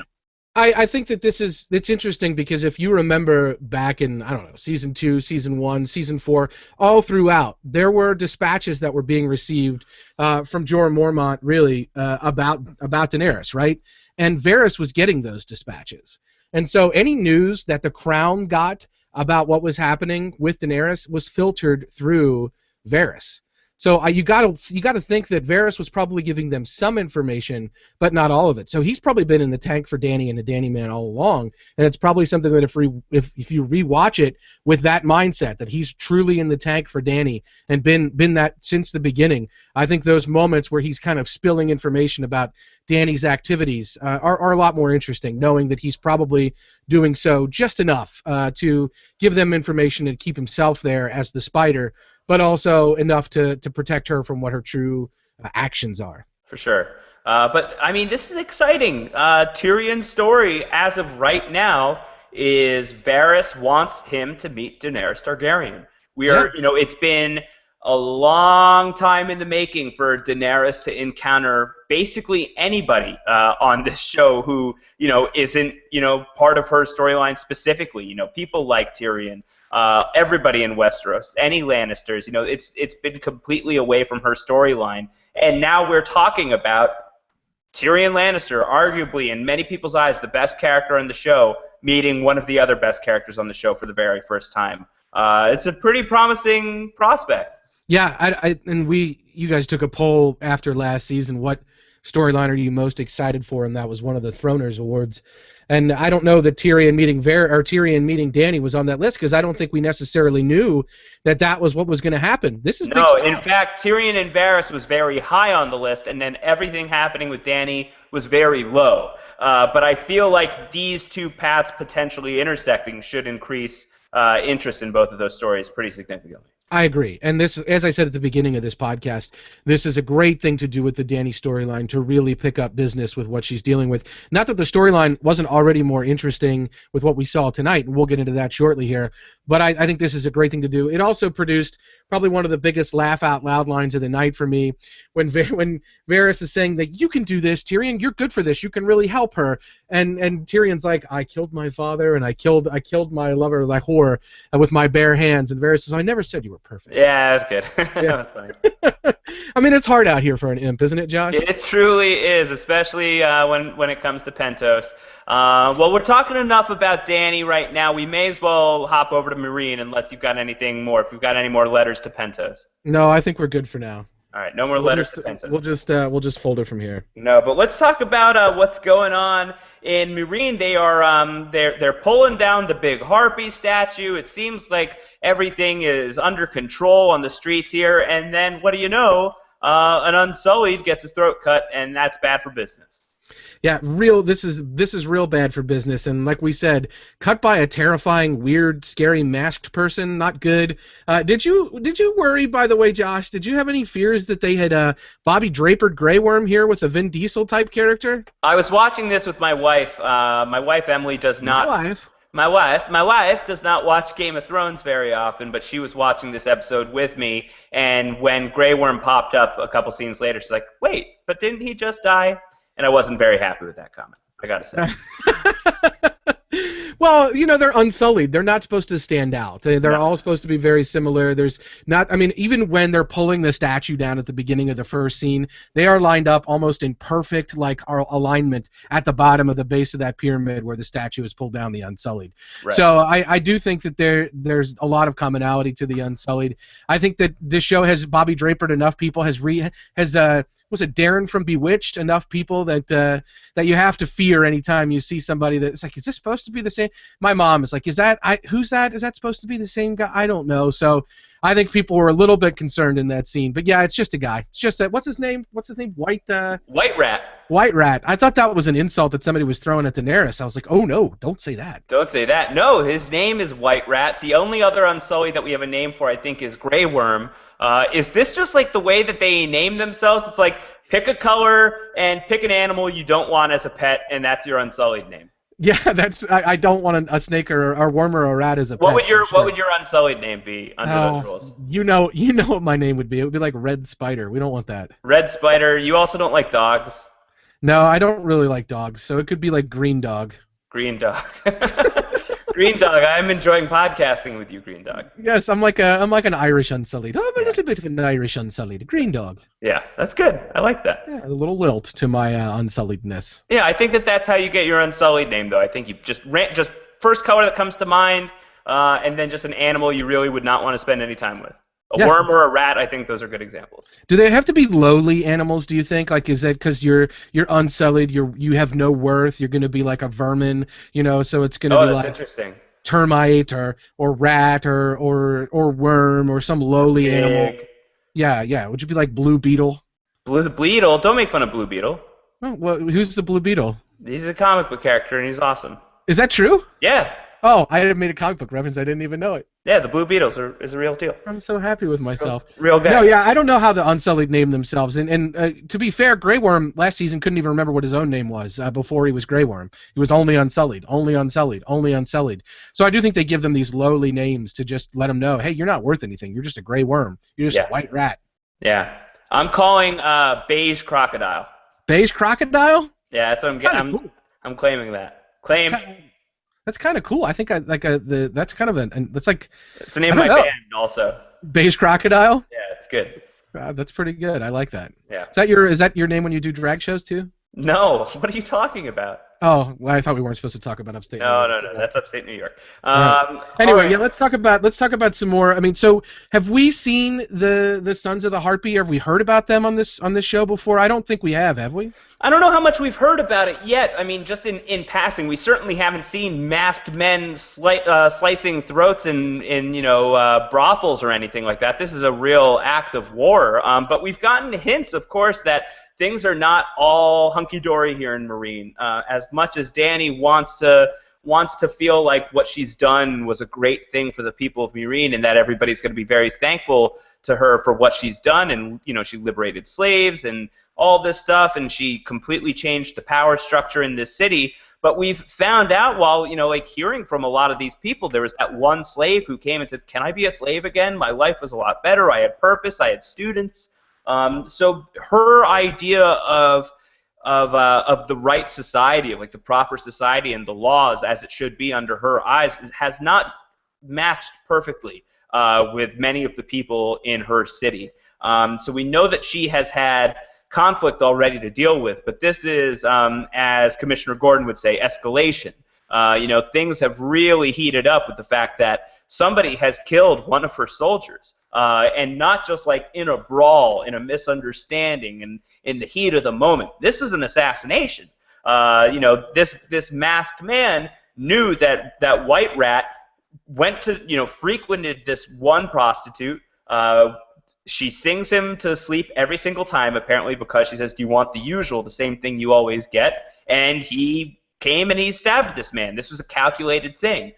I think that it's interesting because if you remember back in, I don't know, Season 2, Season 1, Season 4, all throughout, there were dispatches that were being received from Jorah Mormont, really, about Daenerys, right? and Varys was getting those dispatches. And so any news that the Crown got about what was happening with Daenerys was filtered through Varys. So you got to think that Varys was probably giving them some information, but not all of it. So he's probably been in the tank for Dany and the Dany man all along, and it's probably something that if you rewatch it with that mindset that he's truly in the tank for Dany and been that since the beginning, I think those moments where he's kind of spilling information about Dany's activities are a lot more interesting, knowing that he's probably doing so just enough to give them information and keep himself there as the spider, but also enough to protect her from what her true actions are. For sure. But, I mean, this is exciting. Tyrion's story, as of right now, is Varys wants him to meet Daenerys Targaryen. It's been a long time in the making for Daenerys to encounter basically anybody on this show who, isn't, part of her storyline specifically. People like Tyrion, everybody in Westeros, any Lannisters. It's been completely away from her storyline. And now we're talking about Tyrion Lannister, arguably, in many people's eyes, the best character on the show, meeting one of the other best characters on the show for the very first time. It's a pretty promising prospect. Yeah, you guys took a poll after last season. What storyline are you most excited for? And that was one of the Throners Awards. And I don't know that Tyrion meeting Dany was on that list because I don't think we necessarily knew that was what was going to happen. This is big stuff. In fact, Tyrion and Varys was very high on the list, and then everything happening with Dany was very low. But I feel like these two paths potentially intersecting should increase interest in both of those stories pretty significantly. I agree. And this, as I said at the beginning of this podcast, this is a great thing to do with the Dany storyline to really pick up business with what she's dealing with. Not that the storyline wasn't already more interesting with what we saw tonight, and we'll get into that shortly here, but I think this is a great thing to do. It also produced probably one of the biggest laugh-out-loud lines of the night for me when Varys is saying that you can do this, Tyrion, you're good for this, you can really help her. And Tyrion's like, I killed my father and I killed my lover, like whore, with my bare hands. And Varys says, I never said you were perfect. Yeah, that's good. Yeah. That's funny. I mean, it's hard out here for an imp, isn't it, Josh? It truly is, especially when it comes to Pentos. Well, we're talking enough about Dany right now. We may as well hop over to Meereen unless you've got anything more. If you've got any more letters to Pentos. No, I think we're good for now. All right, no more letters to Pentos. We'll just fold it from here. No, but let's talk about what's going on in Meereen. They are they're pulling down the big harpy statue. It seems like everything is under control on the streets here, and then what do you know? An Unsullied gets his throat cut, and that's bad for business. Yeah, this is real bad for business, and like we said, cut by a terrifying, weird, scary, masked person, not good. Did you worry, by the way, Josh? Did you have any fears that they had Bobby Drapered Grey Worm here with a Vin Diesel type character? I was watching this with my wife. My wife Emily does not. My wife does not watch Game of Thrones very often, but she was watching this episode with me, and when Grey Worm popped up a couple scenes later, she's like, "Wait, but didn't he just die?" And I wasn't very happy with that comment, I gotta say. Well, they're Unsullied. They're not supposed to stand out. They're all supposed to be very similar. Even when they're pulling the statue down at the beginning of the first scene, they are lined up almost in perfect alignment at the bottom of the base of that pyramid where the statue is pulled down, the Unsullied. Right. So I do think that there's a lot of commonality to the Unsullied. I think that this show has Bobby Drapered enough people, was it Darren from Bewitched, enough people that you have to fear anytime you see somebody that's like, is this supposed to be the same? My mom is like, who's that? Is that supposed to be the same guy? I don't know. So I think people were a little bit concerned in that scene. But yeah, it's just a guy. It's just what's his name? White Rat. White Rat. I thought that was an insult that somebody was throwing at Daenerys. I was like, oh no, don't say that. Don't say that. No, his name is White Rat. The only other Unsullied that we have a name for, I think, is Grey Worm. Is this just like the way that they name themselves? It's like, pick a color and pick an animal you don't want as a pet, and that's your Unsullied name. Yeah, I don't want a snake or a worm or a rat as a pet. What would your Unsullied name be under those rules? You know what my name would be. It would be like Red Spider. We don't want that. Red Spider. You also don't like dogs? No, I don't really like dogs, so it could be like Green Dog. Green Dog. Green Dog, I'm enjoying podcasting with you, Green Dog. Yes, I'm like an Irish Unsullied. I'm a Yeah. little bit of an Irish Unsullied. Green Dog. Yeah, that's good. I like that. Yeah, a little lilt to my unsulliedness. Yeah, I think that's how you get your Unsullied name, though. I think you just first color that comes to mind, and then just an animal you really would not want to spend any time with. A worm or a rat, I think those are good examples. Do they have to be lowly animals, do you think? Like, is it because you're unsullied, you have no worth, you're going to be like a vermin, so it's going to be like interesting. Termite or rat or worm or some lowly animal? Yeah. Would you be like Blue Beetle? Blue Beetle? Don't make fun of Blue Beetle. Oh, well, who's the Blue Beetle? He's a comic book character, and he's awesome. Is that true? Yeah. Oh, I had made a comic book reference. I didn't even know it. Yeah, the Blue Beetle is a real deal. I'm so happy with myself. Real guy. No, yeah, I don't know how the Unsullied named themselves. And to be fair, Grey Worm last season couldn't even remember what his own name was before he was Grey Worm. He was only Unsullied, only Unsullied, only Unsullied. So I do think they give them these lowly names to just let them know, hey, you're not worth anything. You're just a Grey Worm. You're just a white rat. Yeah. I'm calling Beige Crocodile. Beige Crocodile? Yeah, that's what I'm claiming that. That's kind of cool. I think that's kind of that's like. It's the name of my band also. Beige Crocodile? Yeah, it's good. That's pretty good. I like that. Yeah. Is that your name when you do drag shows too? No. What are you talking about? Oh, well, I thought we weren't supposed to talk about upstate New York. No. That's upstate New York. Right. Anyway, yeah, let's talk about some more. I mean, so have we seen the Sons of the Harpy? Have we heard about them on this show before? I don't think we have we? I don't know how much we've heard about it yet. I mean, just in passing, we certainly haven't seen masked men slicing throats in brothels or anything like that. This is a real act of war. But we've gotten hints, of course, that things are not all hunky-dory here in Marine. As much as Danny wants to feel like what she's done was a great thing for the people of Marine, and that everybody's going to be very thankful to her for what she's done, and she liberated slaves and all this stuff, and she completely changed the power structure in this city. But we've found out while, hearing from a lot of these people, there was that one slave who came and said, "Can I be a slave again? My life was a lot better. I had purpose. I had students." So her idea of the right society, of like the proper society and the laws as it should be under her eyes, has not matched perfectly with many of the people in her city. So we know that she has had conflict already to deal with, but this is, as Commissioner Gordon would say, escalation. Things have really heated up with the fact that somebody has killed one of her soldiers, and not just like in a brawl, in a misunderstanding, and in the heat of the moment. This is an assassination. This masked man knew that White Rat went to, frequented this one prostitute. She sings him to sleep every single time, apparently, because she says, "Do you want the usual, the same thing you always get?" And he came and he stabbed this man. This was a calculated thing.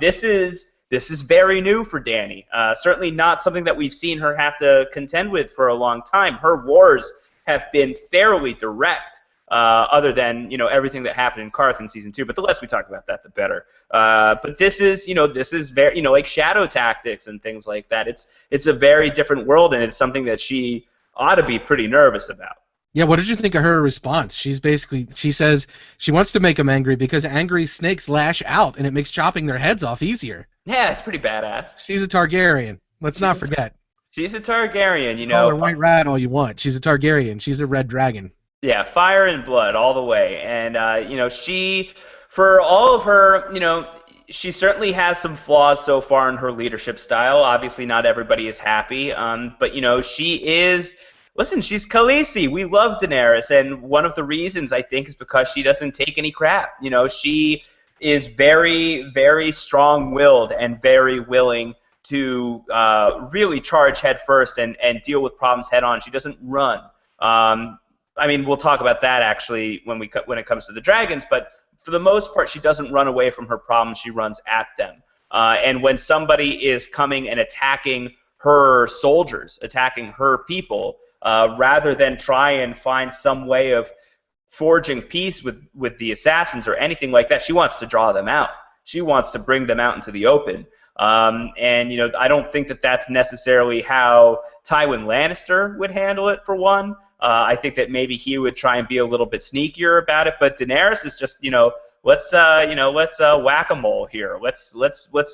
This is very new for Danny. Certainly not something that we've seen her have to contend with for a long time. Her wars have been fairly direct, other than everything that happened in Karth in season 2. But the less we talk about that, the better. But this is very like shadow tactics and things like that. It's a very different world, and it's something that she ought to be pretty nervous about. Yeah, what did you think of her response? She says she wants to make them angry because angry snakes lash out, and it makes chopping their heads off easier. Yeah, it's pretty badass. She's a Targaryen. Let's not forget. She's a Targaryen, Call her White Rat all you want. She's a Targaryen. She's a red dragon. Yeah, fire and blood all the way. And, she, for all of her, she certainly has some flaws so far in her leadership style. Obviously, not everybody is happy. But, she is... Listen, she's Khaleesi. We love Daenerys, and one of the reasons, I think, is because she doesn't take any crap. She is very, very strong-willed and very willing to really charge head first and deal with problems head-on. She doesn't run. We'll talk about that, actually, when it comes to the dragons, but for the most part, she doesn't run away from her problems. She runs at them. And when somebody is coming and attacking her soldiers, attacking her people, rather than try and find some way of forging peace with the assassins or anything like that, she wants to draw them out. She wants to bring them out into the open. I don't think that that's necessarily how Tywin Lannister would handle it, for one. I think that maybe he would try and be a little bit sneakier about it, but Daenerys is just, let's whack-a-mole here. Let's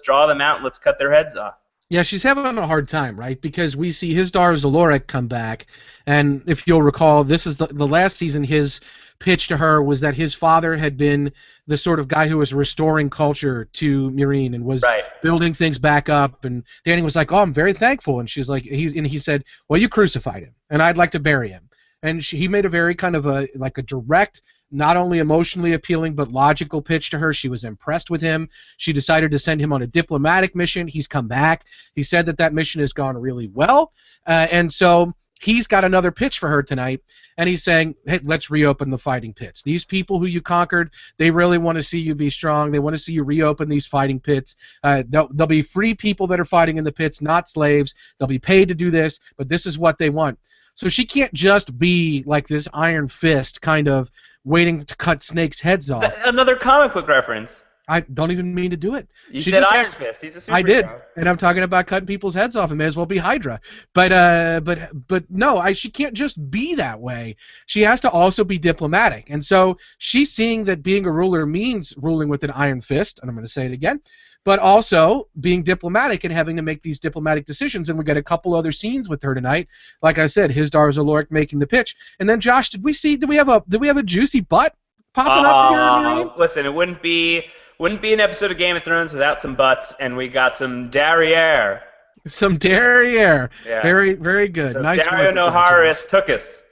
draw them out and let's cut their heads off. Yeah, she's having a hard time, right? Because we see his daughter Zaloric come back, and if you'll recall, this is the last season. His pitch to her was that his father had been the sort of guy who was restoring culture to Meereen and was building things back up. And Dany was like, "Oh, I'm very thankful," and she's like, he said, "Well, you crucified him, and I'd like to bury him." And he made a very kind of a direct, not only emotionally appealing but logical pitch to her. She was impressed with him. She decided to send him on a diplomatic mission. He's come back. He said that mission has gone really well, and so he's got another pitch for her tonight, and he's saying, hey, let's reopen the fighting pits. These people who you conquered, they really want to see you be strong. They want to see you reopen these fighting pits. They'll be free people that are fighting in the pits, not slaves. They'll be paid to do this, but this is what they want. So she can't just be like this Iron Fist kind of waiting to cut snakes' heads off. Another comic book reference. I don't even mean to do it. You said Iron Fist. He's a superhero. I did, and I'm talking about cutting people's heads off. It may as well be Hydra. But no, she can't just be that way. She has to also be diplomatic. And so she's seeing that being a ruler means ruling with an iron fist, and I'm going to say it again, but also being diplomatic and having to make these diplomatic decisions. And we got a couple other scenes with her tonight. Like I said, his daughter Zaloric making the pitch. And then Josh, did we have a juicy butt popping up here? Listen, it wouldn't be an episode of Game of Thrones without some butts, and we got some derriere. Some derriere. Yeah. Very, very good. So nice. Dario Naharis took us.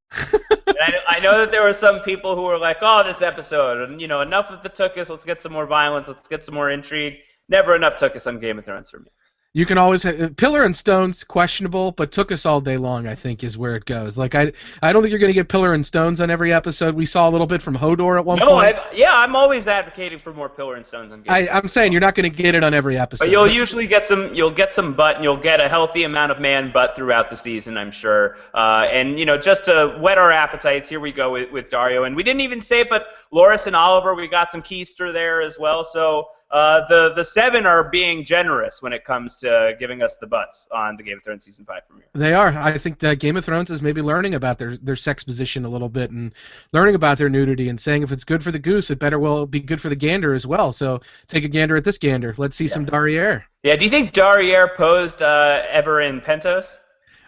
I know that there were some people who were like, "Oh, this episode, and enough of the took us. Let's get some more violence. Let's get some more intrigue." Never enough took us on Game of Thrones for me. You can always Pillar and Stone's questionable, but took us all day long, I think, is where it goes. Like I don't think you're going to get Pillar and Stones on every episode. We saw a little bit from Hodor at one point. I'm always advocating for more Pillar and Stones on Game of Thrones. I'm saying you're not going to get it on every episode. But you'll usually get some. You'll get some butt, and you'll get a healthy amount of man butt throughout the season, I'm sure. And just to whet our appetites, here we go with Dario. And we didn't even say it, but Loras and Oliver, we got some Keister there as well. So. The seven are being generous when it comes to giving us the butts on the Game of Thrones Season 5 premiere. They are. I think Game of Thrones is maybe learning about their sex position a little bit and learning about their nudity and saying if it's good for the goose, it better well be good for the gander as well. So take a gander at this gander. Let's see some derriere. Yeah, do you think derriere posed ever in Pentos?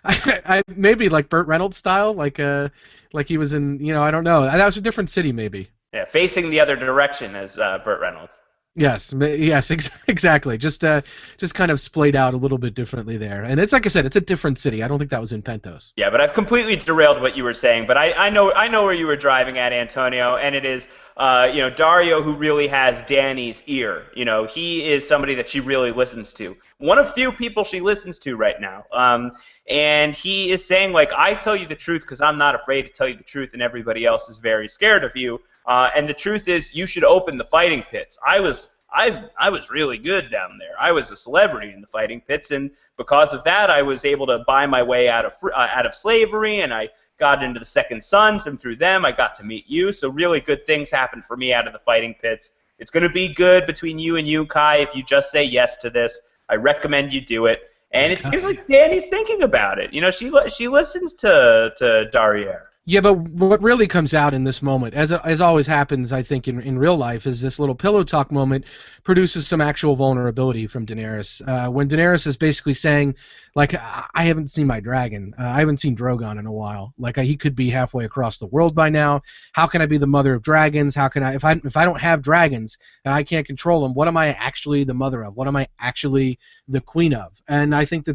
I maybe like Burt Reynolds style, like he was in, I don't know. That was a different city maybe. Yeah, facing the other direction as Burt Reynolds. Yes, exactly. Just kind of splayed out a little bit differently there. And it's like I said, it's a different city. I don't think that was in Pentos. Yeah, but I've completely derailed what you were saying. But I know where you were driving at, Antonio, and it is Dario who really has Dany's ear. He is somebody that she really listens to. One of few people she listens to right now. And he is saying, like, I tell you the truth because I'm not afraid to tell you the truth, and everybody else is very scared of you. And the truth is, you should open the fighting pits. I was really good down there. I was a celebrity in the fighting pits, and because of that, I was able to buy my way out of slavery, and I got into the Second Sons, and through them, I got to meet you. So really good things happened for me out of the fighting pits. It's going to be good between you and you, Kai, if you just say yes to this. I recommend you do it. And it seems like Dany's thinking about it. She listens to Darriere. Yeah, but what really comes out in this moment, as always happens, I think, in real life, is this little pillow talk moment produces some actual vulnerability from Daenerys. When Daenerys is basically saying, like, I haven't seen my dragon. I haven't seen Drogon in a while. Like, he could be halfway across the world by now. How can I be the mother of dragons? How can I, if I don't have dragons and I can't control them, what am I actually the mother of? What am I actually the queen of? And I think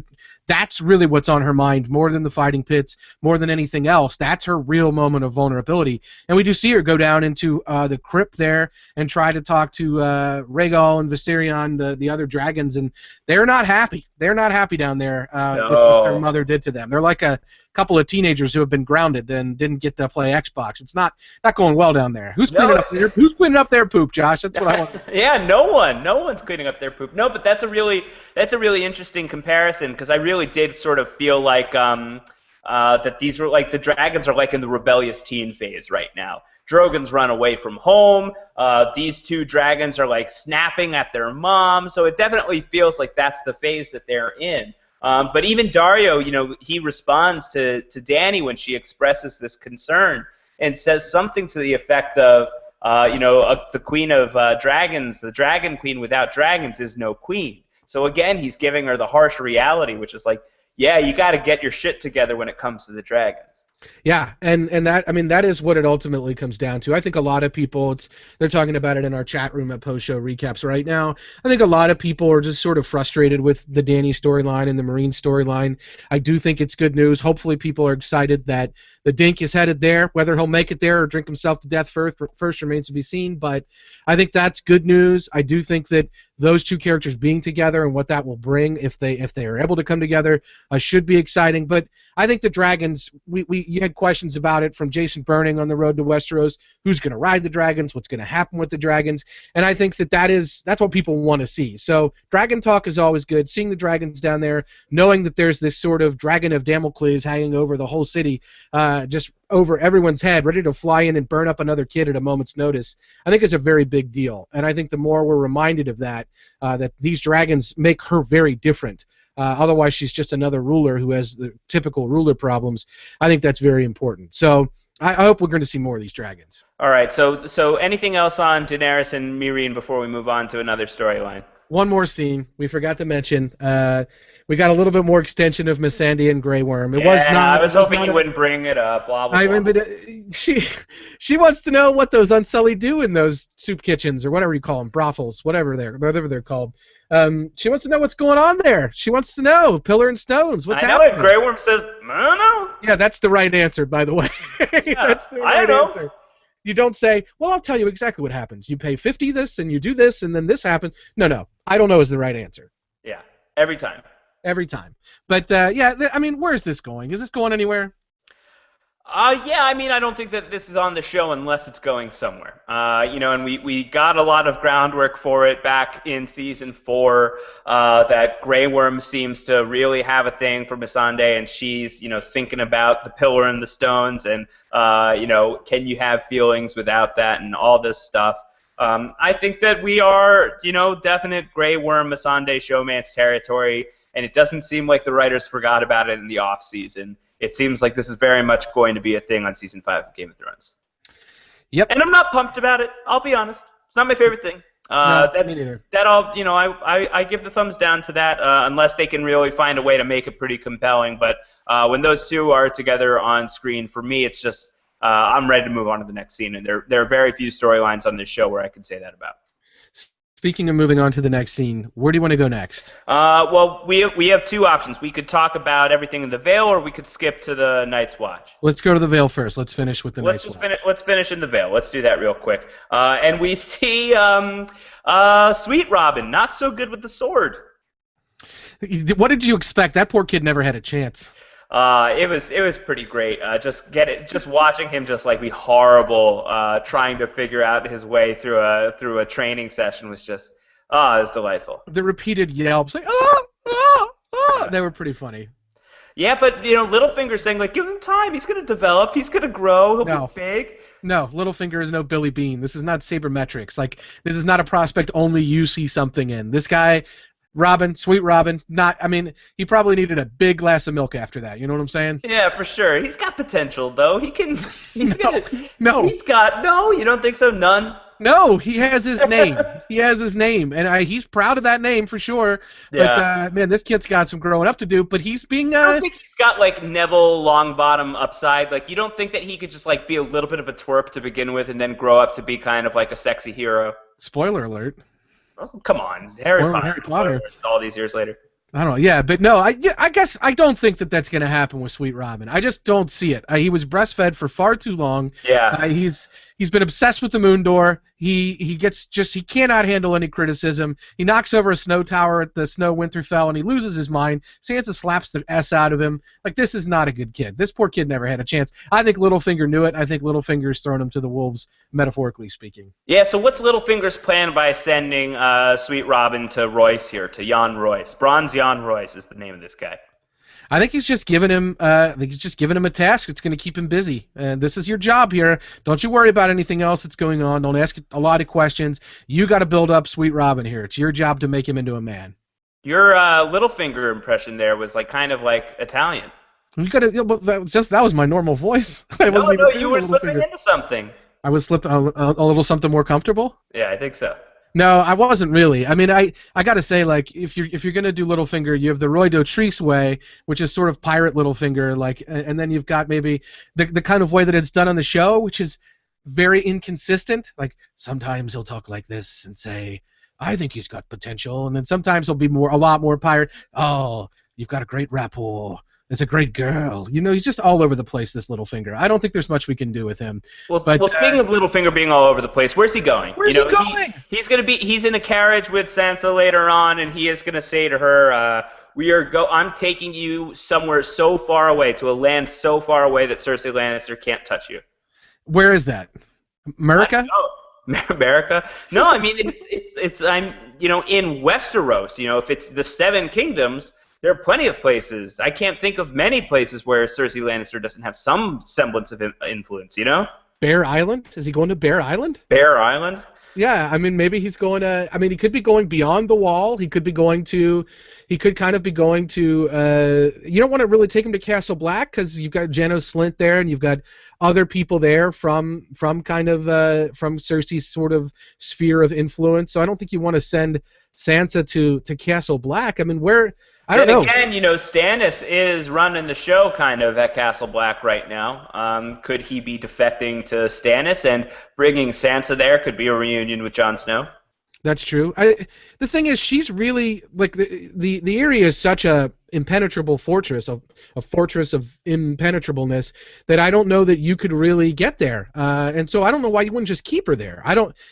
that's really what's on her mind more than the fighting pits, more than anything else. That's her real moment of vulnerability. And we do see her go down into the crypt there and try to talk to Rhaegal and Viserion, the other dragons, and they're not happy. They're not happy down there with what their mother did to them. They're like a couple of teenagers who have been grounded and didn't get to play Xbox. It's not going well down there. Who's cleaning up their poop, Josh? That's what I want. Yeah, no one's cleaning up their poop. No, but that's a really interesting comparison because I really did sort of feel like that these were like the dragons are like in the rebellious teen phase right now. Drogon's run away from home. These two dragons are like snapping at their mom. So it definitely feels like that's the phase that they're in. But even Dario, he responds to Dany when she expresses this concern and says something to the effect of, the queen of dragons, the dragon queen without dragons is no queen. So again, he's giving her the harsh reality, which is like, yeah, you got to get your shit together when it comes to the dragons. Yeah, and that is what it ultimately comes down to. I think a lot of people, they're talking about it in our chat room at post-show recaps right now. I think a lot of people are just sort of frustrated with the Danny storyline and the Marine storyline. I do think it's good news. Hopefully people are excited that the Dink is headed there. Whether he'll make it there or drink himself to death first remains to be seen, but I think that's good news. I do think that those two characters being together and what that will bring if they are able to come together should be exciting. But I think the Dragons, you had questions about it from Jason Burning on the road to Westeros. Who's going to ride the Dragons? What's going to happen with the Dragons? And I think that's what people want to see. So Dragon talk is always good. Seeing the Dragons down there, knowing that there's this sort of Dragon of Damocles hanging over the whole city, just over everyone's head, ready to fly in and burn up another kid at a moment's notice, I think is a very big deal. And I think the more we're reminded of that these Dragons make her very different. Otherwise, she's just another ruler who has the typical ruler problems. I think that's very important. So I hope we're going to see more of these Dragons. All right. So anything else on Daenerys and Meereen before we move on to another storyline? One more scene we forgot to mention. We got a little bit more extension of Missandei and Grey Worm. I was hoping you wouldn't bring it up. Blah blah. But she wants to know what those Unsullied do in those soup kitchens or whatever you call them, brothels, whatever they're called. She wants to know what's going on there. She wants to know Pillar and Stones. What's happening? I know. Grey Worm says, I don't know. Yeah, that's the right answer, by the way. That's the right answer. You don't say, well, I'll tell you exactly what happens. You pay 50 this, and you do this, and then this happens. No. I don't know is the right answer. Yeah, every time. Every time. But, where is this going? Is this going anywhere? I don't think that this is on the show unless it's going somewhere. And we got a lot of groundwork for it back in season 4. That Grey Worm seems to really have a thing for Missandei, and she's thinking about the Pillar and the Stones, and can you have feelings without that, and all this stuff. I think that we are definite Grey Worm Missandei showmance territory, and it doesn't seem like the writers forgot about it in the off season. It seems like this is very much going to be a thing on season 5 of Game of Thrones. Yep. And I'm not pumped about it. I'll be honest. It's not my favorite thing. No, me neither. I give the thumbs down to that unless they can really find a way to make it pretty compelling. But when those two are together on screen, for me, it's just I'm ready to move on to the next scene. And there are very few storylines on this show where I can say that about. Speaking of moving on to the next scene, where do you want to go next? Well, we have two options. We could talk about everything in the Vale, or we could skip to the Night's Watch. Let's go to the Vale first. Let's finish with the Night's Watch. Let's finish in the Vale. Let's do that real quick. And we see Sweet Robin, not so good with the sword. What did you expect? That poor kid never had a chance. It was pretty great. Just watching him just like be horrible, trying to figure out his way through a training session was just it was delightful. The repeated yelps, like they were pretty funny. Yeah, but Littlefinger saying like, give him time, he's gonna develop, he's gonna grow, he'll be big. No, Littlefinger is no Billy Bean. This is not sabermetrics. Like, this is not a prospect only you see something in. This guy. Robin, Sweet Robin, he probably needed a big glass of milk after that. You know what I'm saying? Yeah, for sure. He's got potential, though. He can. No. You don't think so? None. No, he has his name. And he's proud of that name for sure. Yeah. But this kid's got some growing up to do. But he's being. I don't think he's got like Neville Longbottom upside. Like, you don't think that he could just like be a little bit of a twerp to begin with, and then grow up to be kind of like a sexy hero? Spoiler alert. Oh, come on, Harry Potter. All these years later. I don't know. Yeah, but no, I guess I don't think that that's going to happen with Sweet Robin. I just don't see it. He was breastfed for far too long. Yeah. He's been obsessed with the moon door. He cannot handle any criticism. He knocks over a snow tower at the Snow Winterfell, and he loses his mind. Sansa slaps the S out of him. Like, this is not a good kid. This poor kid never had a chance. I think Littlefinger knew it. I think Littlefinger's thrown him to the wolves, metaphorically speaking. Yeah, so what's Littlefinger's plan by sending Sweet Robin to Royce here, to Jan Royce? Bronze Jan Royce is the name of this guy. I think he's just giving him. A task. It's going to keep him busy. And this is your job here. Don't you worry about anything else that's going on. Don't ask a lot of questions. You got to build up Sweet Robin here. It's your job to make him into a man. Your Littlefinger impression there was like kind of like Italian. You got to. That was my normal voice. You were slipping into something. I was slipped a little something more comfortable. Yeah, I think so. No, I wasn't really. I mean, I gotta say, like, if you're gonna do Littlefinger, you have the Roy Dotrice way, which is sort of pirate Littlefinger, like, and then you've got maybe the kind of way that it's done on the show, which is very inconsistent. Like sometimes he'll talk like this and say, "I think he's got potential," and then sometimes he'll be a lot more pirate. Oh, you've got a great rapport. It's a great girl. You know, he's just all over the place, this Littlefinger. I don't think there's much we can do with him. Well, speaking of Littlefinger being all over the place, where's he going? Where's he going? He's in a carriage with Sansa later on, and he is going to say to her, I'm taking you somewhere so far away, to a land so far away that Cersei Lannister can't touch you. Where is that? America? America? No, I mean it's I'm in Westeros. If it's the Seven Kingdoms, there are plenty of places. I can't think of many places where Cersei Lannister doesn't have some semblance of influence. Bear Island? Is he going to Bear Island? Bear Island? Yeah, I mean maybe he's going to. I mean he could be going beyond the Wall. He could be going to. He could kind of be going to. You don't want to really take him to Castle Black because you've got Janos Slynt there, and you've got other people there from kind of from Cersei's sort of sphere of influence. So I don't think you want to send Sansa to Castle Black. I mean where. I don't know. Again, Stannis is running the show kind of at Castle Black right now. Could he be defecting to Stannis and bringing Sansa there? Could be a reunion with Jon Snow. That's true. The thing is, she's really like the area is such a impenetrable fortress, a fortress of impenetrableness that I don't know that you could really get there. And so I don't know why you wouldn't just keep her there.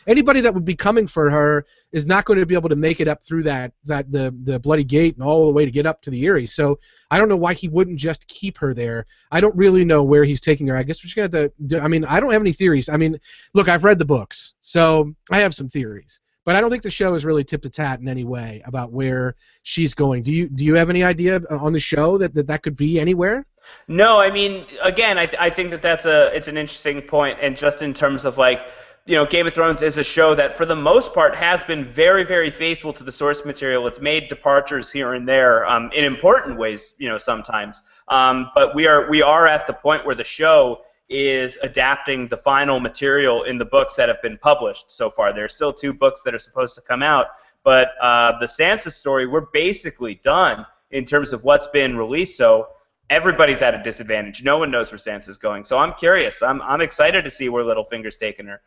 Anybody that would be coming for her is not going to be able to make it up through the Bloody Gate and all the way to get up to the Eyrie. So I don't know why he wouldn't just keep her there. I don't really know where he's taking her. I guess we're just gonna have to. I mean, I don't have any theories. I mean, look, I've read the books, so I have some theories. But I don't think the show is really tip to tat in any way about where she's going. Do you have any idea on the show that could be anywhere? No, I mean, again, I think it's an interesting point, and just in terms of Game of Thrones is a show that for the most part has been very, very faithful to the source material. It's made departures here and there in important ways, sometimes. But we are at the point where the show is adapting the final material in the books that have been published so far. There are still 2 books that are supposed to come out, but the Sansa story, we're basically done in terms of what's been released, so everybody's at a disadvantage. No one knows where Sansa's going, so I'm curious. I'm excited to see where Littlefinger's taking her.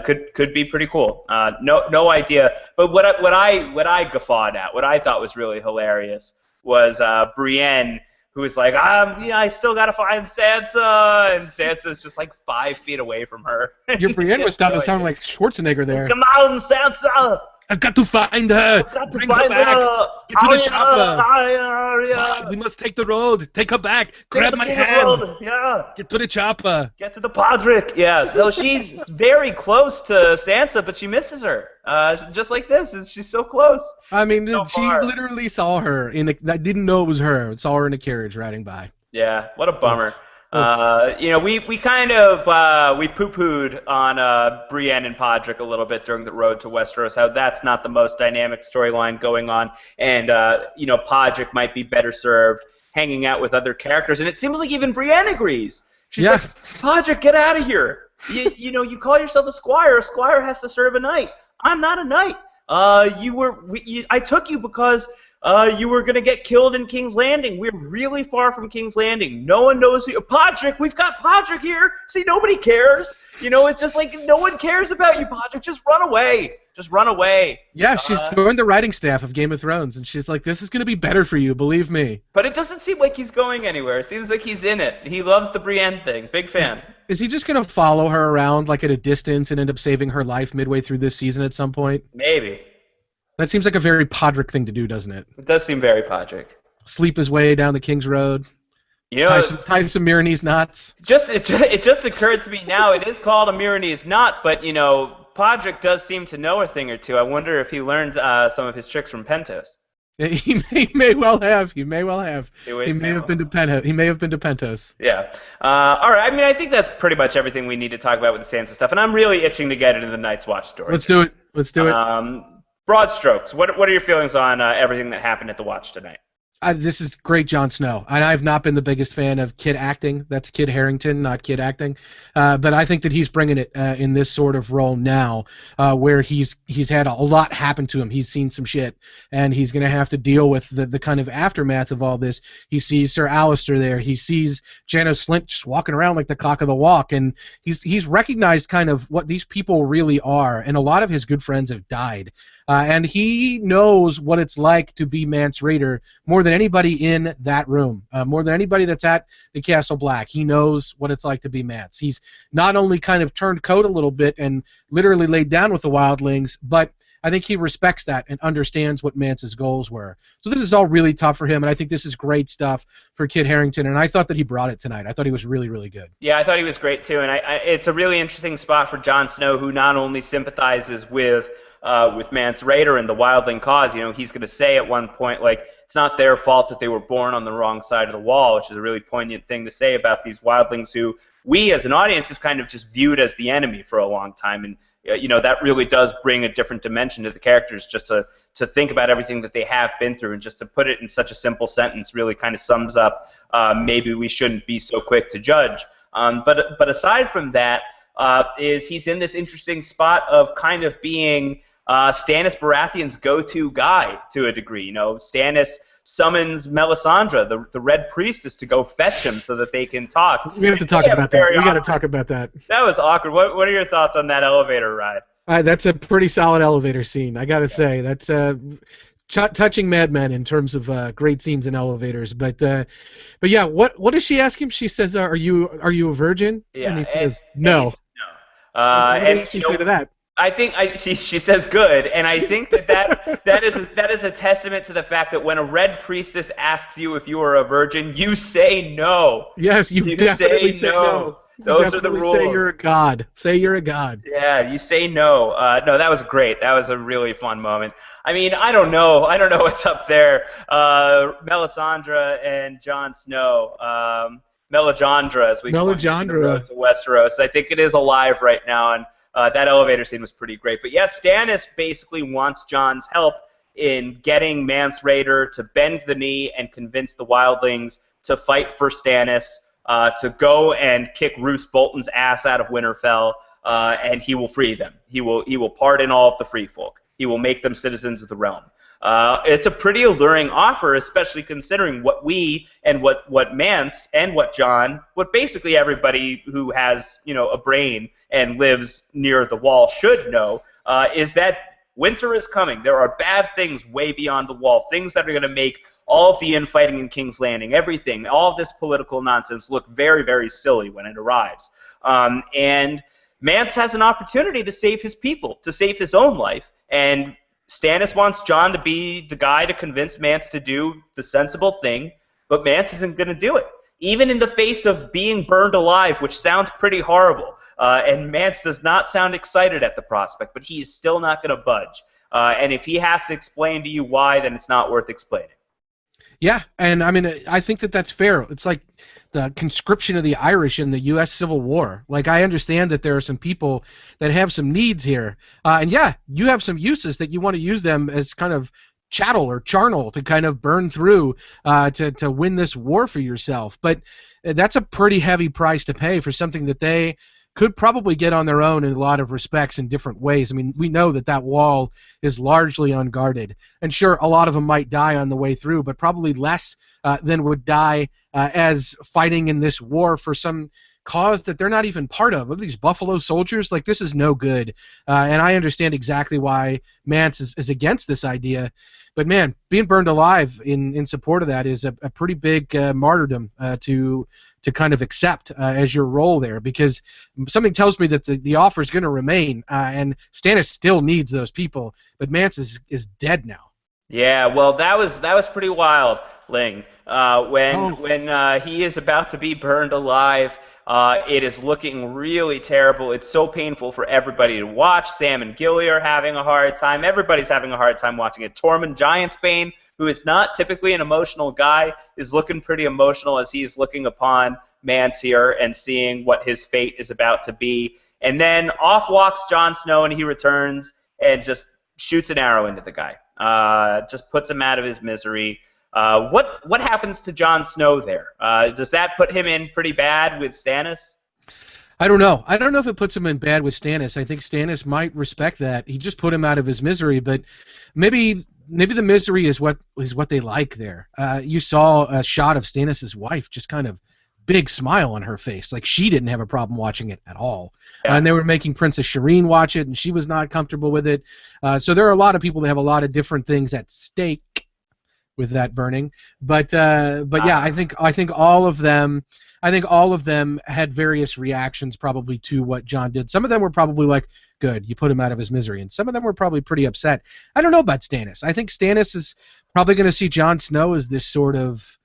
Could be pretty cool. No idea. But what I guffawed at, what I thought was really hilarious, was Brienne, who is like, I still gotta find Sansa, and Sansa's just like 5 feet away from her. Your Brienne was starting to sound like Schwarzenegger there. Come on, Sansa! I've got to find her. I've got to Bring find her back. her. Get to the chopper. Yeah. We must take the road. Take her back. Grab my hand. Road. Yeah. Get to the chopper. Get to the Podrick. Yeah. So she's very close to Sansa, but she misses her. Just like this. She's so close. I mean, she literally saw her I didn't know it was her. Saw her in a carriage riding by. Yeah. What a bummer. We kind of we poo-pooed on Brienne and Podrick a little bit during the road to Westeros, how that's not the most dynamic storyline going on, and Podrick might be better served hanging out with other characters, and it seems like even Brienne agrees. She's like, Podrick, get out of here. You call yourself a squire. A squire has to serve a knight. I'm not a knight. I took you because you were going to get killed in King's Landing. We're really far from King's Landing. No one knows who... Podrick, we've got Podrick here. See, nobody cares. It's just like no one cares about you, Podrick. Just run away. Just run away. Yeah, she's joined the writing staff of Game of Thrones, and she's like, this is going to be better for you, believe me. But it doesn't seem like he's going anywhere. It seems like he's in it. He loves the Brienne thing. Big fan. Is he just going to follow her around like at a distance and end up saving her life midway through this season at some point? Maybe. That seems like a very Podrick thing to do, doesn't it? It does seem very Podrick. Sleep his way down the King's Road. Tie some Myronese knots. It just occurred to me now. It is called a Myronese knot, but Podrick does seem to know a thing or two. I wonder if he learned some of his tricks from Pentos. He may well have. He may have been to Pentos. Yeah. All right. I mean, I think that's pretty much everything we need to talk about with the Sansa stuff, and I'm really itching to get into the Night's Watch story. Let's do it. Broad strokes. What are your feelings on everything that happened at the Watch tonight? This is great Jon Snow, and I've not been the biggest fan of Kit acting. That's Kit Harington, not Kit acting. But I think that he's bringing it in this sort of role now, where he's had a lot happen to him. He's seen some shit, and he's going to have to deal with the kind of aftermath of all this. He sees Sir Alistair there. He sees Janos Slynt just walking around like the cock of the walk, and he's recognized kind of what these people really are, and a lot of his good friends have died. And he knows what it's like to be Mance Rayder more than anybody in that room, more than anybody that's at the Castle Black. He knows what it's like to be Mance. He's not only kind of turned coat a little bit and literally laid down with the wildlings, but I think he respects that and understands what Mance's goals were. So this is all really tough for him, and I think this is great stuff for Kit Harington, and I thought that he brought it tonight. I thought he was really, really good. Yeah, I thought he was great too, and it's a really interesting spot for Jon Snow, who not only sympathizes with Mance Rayder and the wildling cause. He's going to say at one point, like, it's not their fault that they were born on the wrong side of the wall, which is a really poignant thing to say about these wildlings who we as an audience have kind of just viewed as the enemy for a long time. And that really does bring a different dimension to the characters, just to think about everything that they have been through, and just to put it in such a simple sentence really kind of sums up maybe we shouldn't be so quick to judge. But aside from that, he's in this interesting spot of kind of being Stannis Baratheon's go-to guy to a degree. Stannis summons Melisandre, the Red Priestess, to go fetch him so that they can talk. We have to talk about that. We got to talk about that. That was awkward. What are your thoughts on that elevator ride? That's a pretty solid elevator scene, I got to say. That's touching Mad Men in terms of great scenes in elevators. But yeah, what does she ask him? She says, "Are you a virgin?" Yeah, and he says, "No." What did she say to that? I think she says good, and I think that is a testament to the fact that when a Red Priestess asks you if you are a virgin, you say no. Yes, you definitely say no. Those are the rules. Say you're a god. Say you're a god. Yeah, you say no. No, that was great. That was a really fun moment. I mean, I don't know what's up there. Melisandre and Jon Snow. Melisandre, as we call it, the road to Westeros. I think it is alive right now, and that elevator scene was pretty great. But yes, Stannis basically wants Jon's help in getting Mance Rayder to bend the knee and convince the wildlings to fight for Stannis, to go and kick Roose Bolton's ass out of Winterfell, and he will free them. He will pardon all of the free folk. He will make them citizens of the realm. It's a pretty alluring offer, especially considering what we and what Mance and what Jon, what basically everybody who has a brain and lives near the wall should know, is that winter is coming. There are bad things way beyond the wall, things that are going to make all of the infighting in King's Landing, everything, all of this political nonsense look very, very silly when it arrives. And Mance has an opportunity to save his people, to save his own life, and Stannis wants Jon to be the guy to convince Mance to do the sensible thing, but Mance isn't going to do it, even in the face of being burned alive, which sounds pretty horrible. And Mance does not sound excited at the prospect, but he is still not going to budge. And if he has to explain to you why, then it's not worth explaining. Yeah, and I mean, I think that that's fair. It's like the conscription of the Irish in the U.S. Civil War. Like, I understand that there are some people that have some needs here. And yeah, you have some uses that you want to use them as kind of chattel or charnel to kind of burn through to win this war for yourself. But that's a pretty heavy price to pay for something that they could probably get on their own in a lot of respects in different ways. I mean, we know that wall is largely unguarded. And sure, a lot of them might die on the way through, but probably less than would die as fighting in this war for some cause that they're not even part of. Look at these Buffalo Soldiers. Like, this is no good. And I understand exactly why Mance is against this idea. But, man, being burned alive in support of that is a pretty big martyrdom to kind of accept as your role there, because something tells me that the offer is going to remain, and Stannis still needs those people, but Mance is dead now. Yeah, well, that was pretty wild, Ling. When he is about to be burned alive, it is looking really terrible. It's so painful for everybody to watch. Sam and Gilly are having a hard time. Everybody's having a hard time watching it. Tormund Giantsbane, who is not typically an emotional guy, is looking pretty emotional as he's looking upon Mance here and seeing what his fate is about to be. And then off walks Jon Snow, and he returns and just shoots an arrow into the guy. Just puts him out of his misery. What happens to Jon Snow there? Does that put him in pretty bad with Stannis? I don't know. I don't know if it puts him in bad with Stannis. I think Stannis might respect that. He just put him out of his misery, but maybe the misery is what they like there. You saw a shot of Stannis' wife, just kind of big smile on her face, like she didn't have a problem watching it at all. Yeah. And they were making Princess Shireen watch it, and she was not comfortable with it. So there are a lot of people that have a lot of different things at stake with that burning. But yeah, I think all of them. I think all of them had various reactions probably to what Jon did. Some of them were probably like, good, you put him out of his misery. And some of them were probably pretty upset. I don't know about Stannis. I think Stannis is probably going to see Jon Snow as this sort of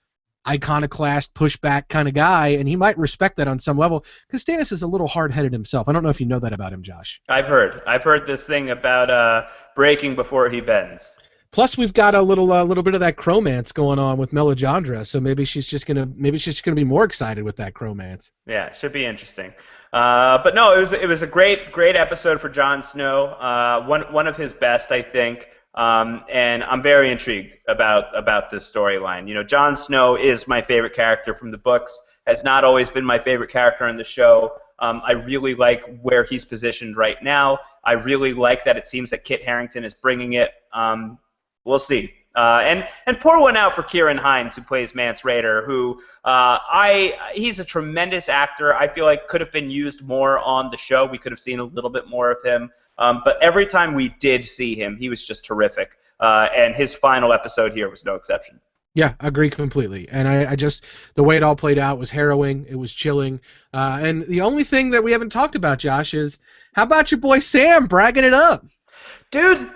iconoclast, pushback kind of guy, and he might respect that on some level, because Stannis is a little hard-headed himself. I don't know if you know that about him, Josh. I've heard this thing about breaking before he bends. Plus, we've got a little bit of that cromance going on with Melisandre, so maybe she's just gonna be more excited with that cromance. Yeah, it should be interesting. But no, it was a great episode for Jon Snow. One of his best, I think. And I'm very intrigued about this storyline. You know, Jon Snow is my favorite character from the books. Has not always been my favorite character in the show. I really like where he's positioned right now. I really like that it seems that Kit Harington is bringing it. We'll see. And pour one out for Kieran Hines, who plays Mance Rayder, who he's a tremendous actor. I feel like could have been used more on the show. We could have seen a little bit more of him. But every time we did see him, he was just terrific. And his final episode here was no exception. Yeah, I agree completely. And I just, the way it all played out was harrowing. It was chilling. And the only thing that we haven't talked about, Josh, is how about your boy Sam bragging it up? Dude,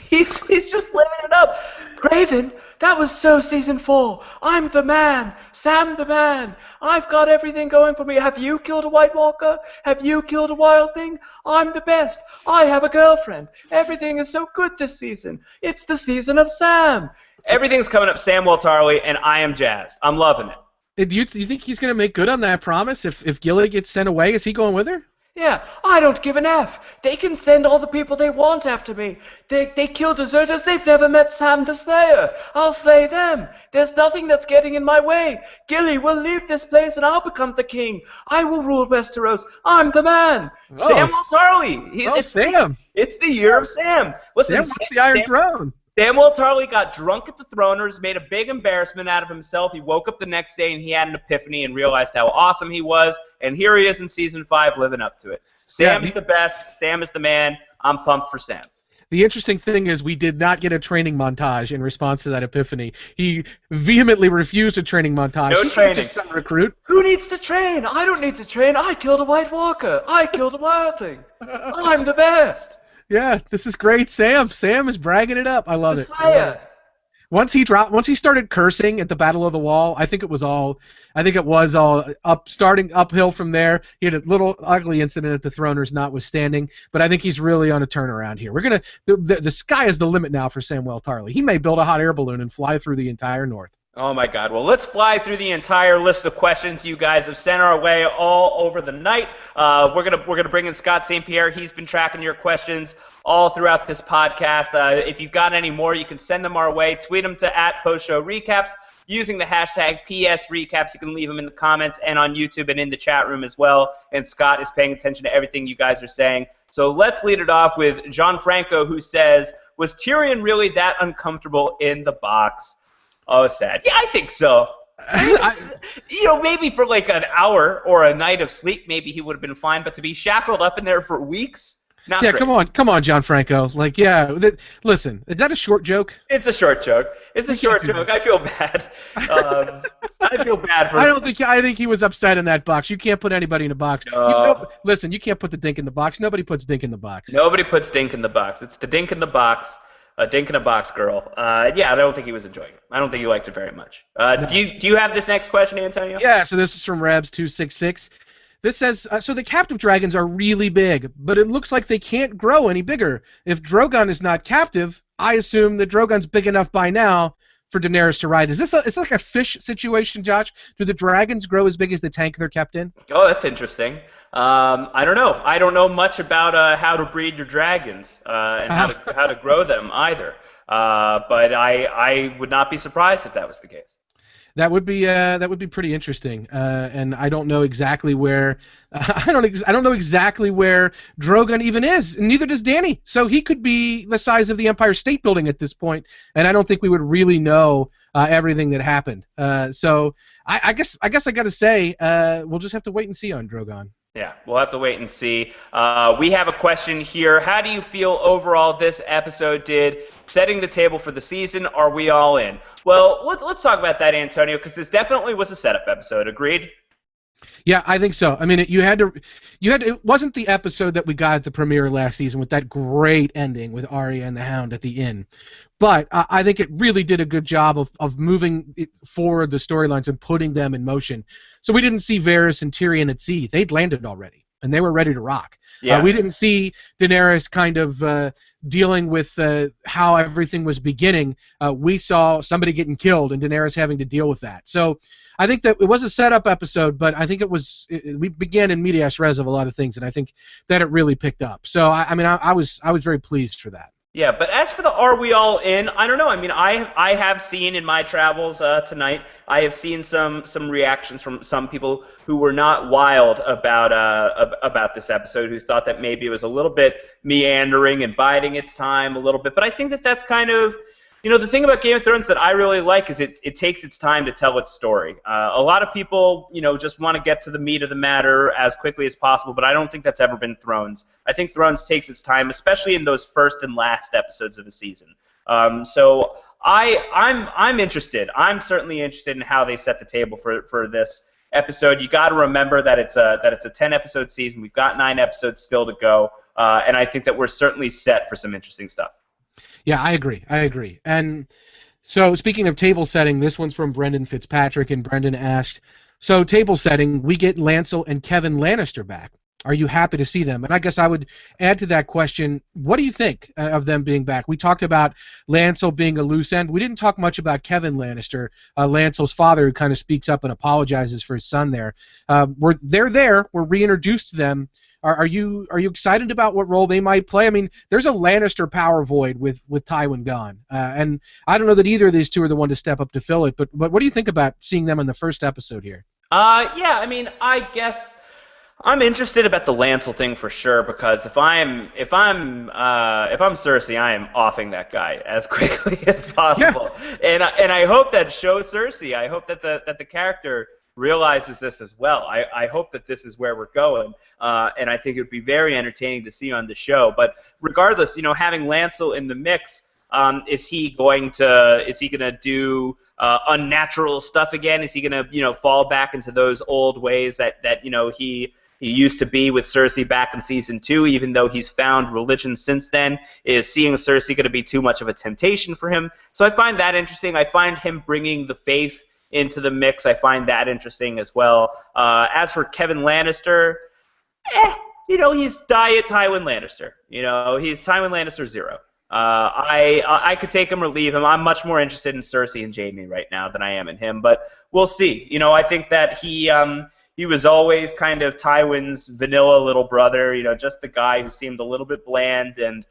he's just living it up. Graven, that was so season 4. I'm the man. Sam the man. I've got everything going for me. Have you killed a White Walker? Have you killed a wild thing? I'm the best. I have a girlfriend. Everything is so good this season. It's the season of Sam. Everything's coming up Samwell Tarly, and I am jazzed. I'm loving it. Do you think he's going to make good on that promise? If Gilly gets sent away, is he going with her? Yeah, I don't give an F. They can send all the people they want after me. They kill deserters. They've never met Sam the Slayer. I'll slay them. There's nothing that's getting in my way. Gilly will leave this place and I'll become the king. I will rule Westeros. I'm the man. Oh, Samwell Tarly. Sam. It's the year of Sam. Listen, Sam wants the Iron Throne. Samwell Tarly got drunk at the Throners, made a big embarrassment out of himself. He woke up the next day and he had an epiphany and realized how awesome he was. And here he is in Season 5 living up to it. Sam is the best. Sam is the man. I'm pumped for Sam. The interesting thing is we did not get a training montage in response to that epiphany. He vehemently refused a training montage. No training. Just some recruit. Who needs to train? I don't need to train. I killed a White Walker. I killed a Wild Thing. I'm the best. Yeah, this is great, Sam. Sam is bragging it up. I love it. Slayer. Once he started cursing at the Battle of the Wall, I think it was all starting uphill from there. He had a little ugly incident at the Throners notwithstanding, but I think he's really on a turnaround here. The sky is the limit now for Samwell Tarly. He may build a hot air balloon and fly through the entire North. Oh my God. Well, let's fly through the entire list of questions you guys have sent our way all over the night. We're gonna bring in Scott St. Pierre. He's been tracking your questions all throughout this podcast. If you've got any more, you can send them our way. Tweet them to @PostShowRecaps using the hashtag PSRecaps. You can leave them in the comments and on YouTube and in the chat room as well. And Scott is paying attention to everything you guys are saying. So let's lead it off with Gianfranco, who says, "Was Tyrion really that uncomfortable in the box?" Oh, sad. Yeah, I think so. Maybe for like an hour or a night of sleep, maybe he would have been fine. But to be shackled up in there for weeks, not great. Come on, Gianfranco. Like, listen, is that a short joke? It's a short joke. It's a short joke. I feel bad. I feel bad for. I think he was upset in that box. You can't put anybody in a box. No. Listen, you can't put the dink in the box. Nobody puts dink in the box. Nobody puts dink in the box. It's the dink in the box. A dink in a box girl. I don't think he was enjoying it. I don't think he liked it very much. No. Do you have this next question, Antonio? Yeah, so this is from Rebs266. This says, so the captive dragons are really big, but it looks like they can't grow any bigger. If Drogon is not captive, I assume that Drogon's big enough by now for Daenerys to ride. Is this it's like a fish situation, Josh? Do the dragons grow as big as the tank they're kept in? Oh, that's interesting. I don't know. I don't know much about how to breed your dragons and how to grow them either. But I would not be surprised if that was the case. That would be pretty interesting, and I don't know exactly where I don't know exactly where Drogon even is, and neither does Danny. So he could be the size of the Empire State Building at this point, and I don't think we would really know everything that happened. So I guess I got to say we'll just have to wait and see on Drogon. Yeah, we'll have to wait and see. We have a question here. How do you feel overall this episode did, setting the table for the season? Are we all in? Well, let's talk about that, Antonio, because this definitely was a setup episode. Agreed? Yeah, I think so. I mean, it wasn't the episode that we got at the premiere last season with that great ending with Arya and the Hound at the inn. But I think it really did a good job of moving it forward the storylines and putting them in motion. So we didn't see Varys and Tyrion at sea. They'd landed already, and they were ready to rock. Yeah. We didn't see Daenerys kind of dealing with how everything was beginning. We saw somebody getting killed and Daenerys having to deal with that. So I think that it was a setup episode, but I think we began in medias res of a lot of things, and I think that it really picked up. So I was very pleased for that. Yeah, but as for the are we all in, I don't know. I mean, I have seen in my travels tonight, I have seen some reactions from some people who were not wild about this episode, who thought that maybe it was a little bit meandering and biding its time a little bit. But I think that that's kind of, the thing about Game of Thrones that I really like is it takes its time to tell its story. A lot of people, just want to get to the meat of the matter as quickly as possible, but I don't think that's ever been Thrones. I think Thrones takes its time, especially in those first and last episodes of the season. So I'm interested. I'm certainly interested in how they set the table for this episode. You got to remember that it's a 10-episode season. We've got 9 episodes still to go, and I think that we're certainly set for some interesting stuff. Yeah, I agree. And so speaking of table setting, this one's from Brendan Fitzpatrick, and Brendan asked, so table setting, we get Lancel and Kevin Lannister back. Are you happy to see them? And I guess I would add to that question, what do you think of them being back? We talked about Lancel being a loose end. We didn't talk much about Kevin Lannister, Lancel's father, who kind of speaks up and apologizes for his son there. They're there. We're reintroduced to them. Are you excited about what role they might play? I mean, there's a Lannister power void with Tywin gone, and I don't know that either of these two are the one to step up to fill it. But what do you think about seeing them in the first episode here? Yeah, I mean, I guess I'm interested about the Lancel thing for sure, because if I'm Cersei, I am offing that guy as quickly as possible, yeah. and I hope that shows Cersei. I hope that the character realizes this as well. I hope that this is where we're going, and I think it would be very entertaining to see on the show. But regardless, having Lancel in the mix, is he gonna do unnatural stuff again? Is he gonna fall back into those old ways that he used to be with Cersei back in season 2, even though he's found religion since then? Is seeing Cersei going to be too much of a temptation for him? So I find that interesting. I find him bringing the faith into the mix. I find that interesting as well. As for Kevin Lannister, he's Diet Tywin Lannister. He's Tywin Lannister 0. I could take him or leave him. I'm much more interested in Cersei and Jaime right now than I am in him, but we'll see. I think that he was always kind of Tywin's vanilla little brother, just the guy who seemed a little bit bland and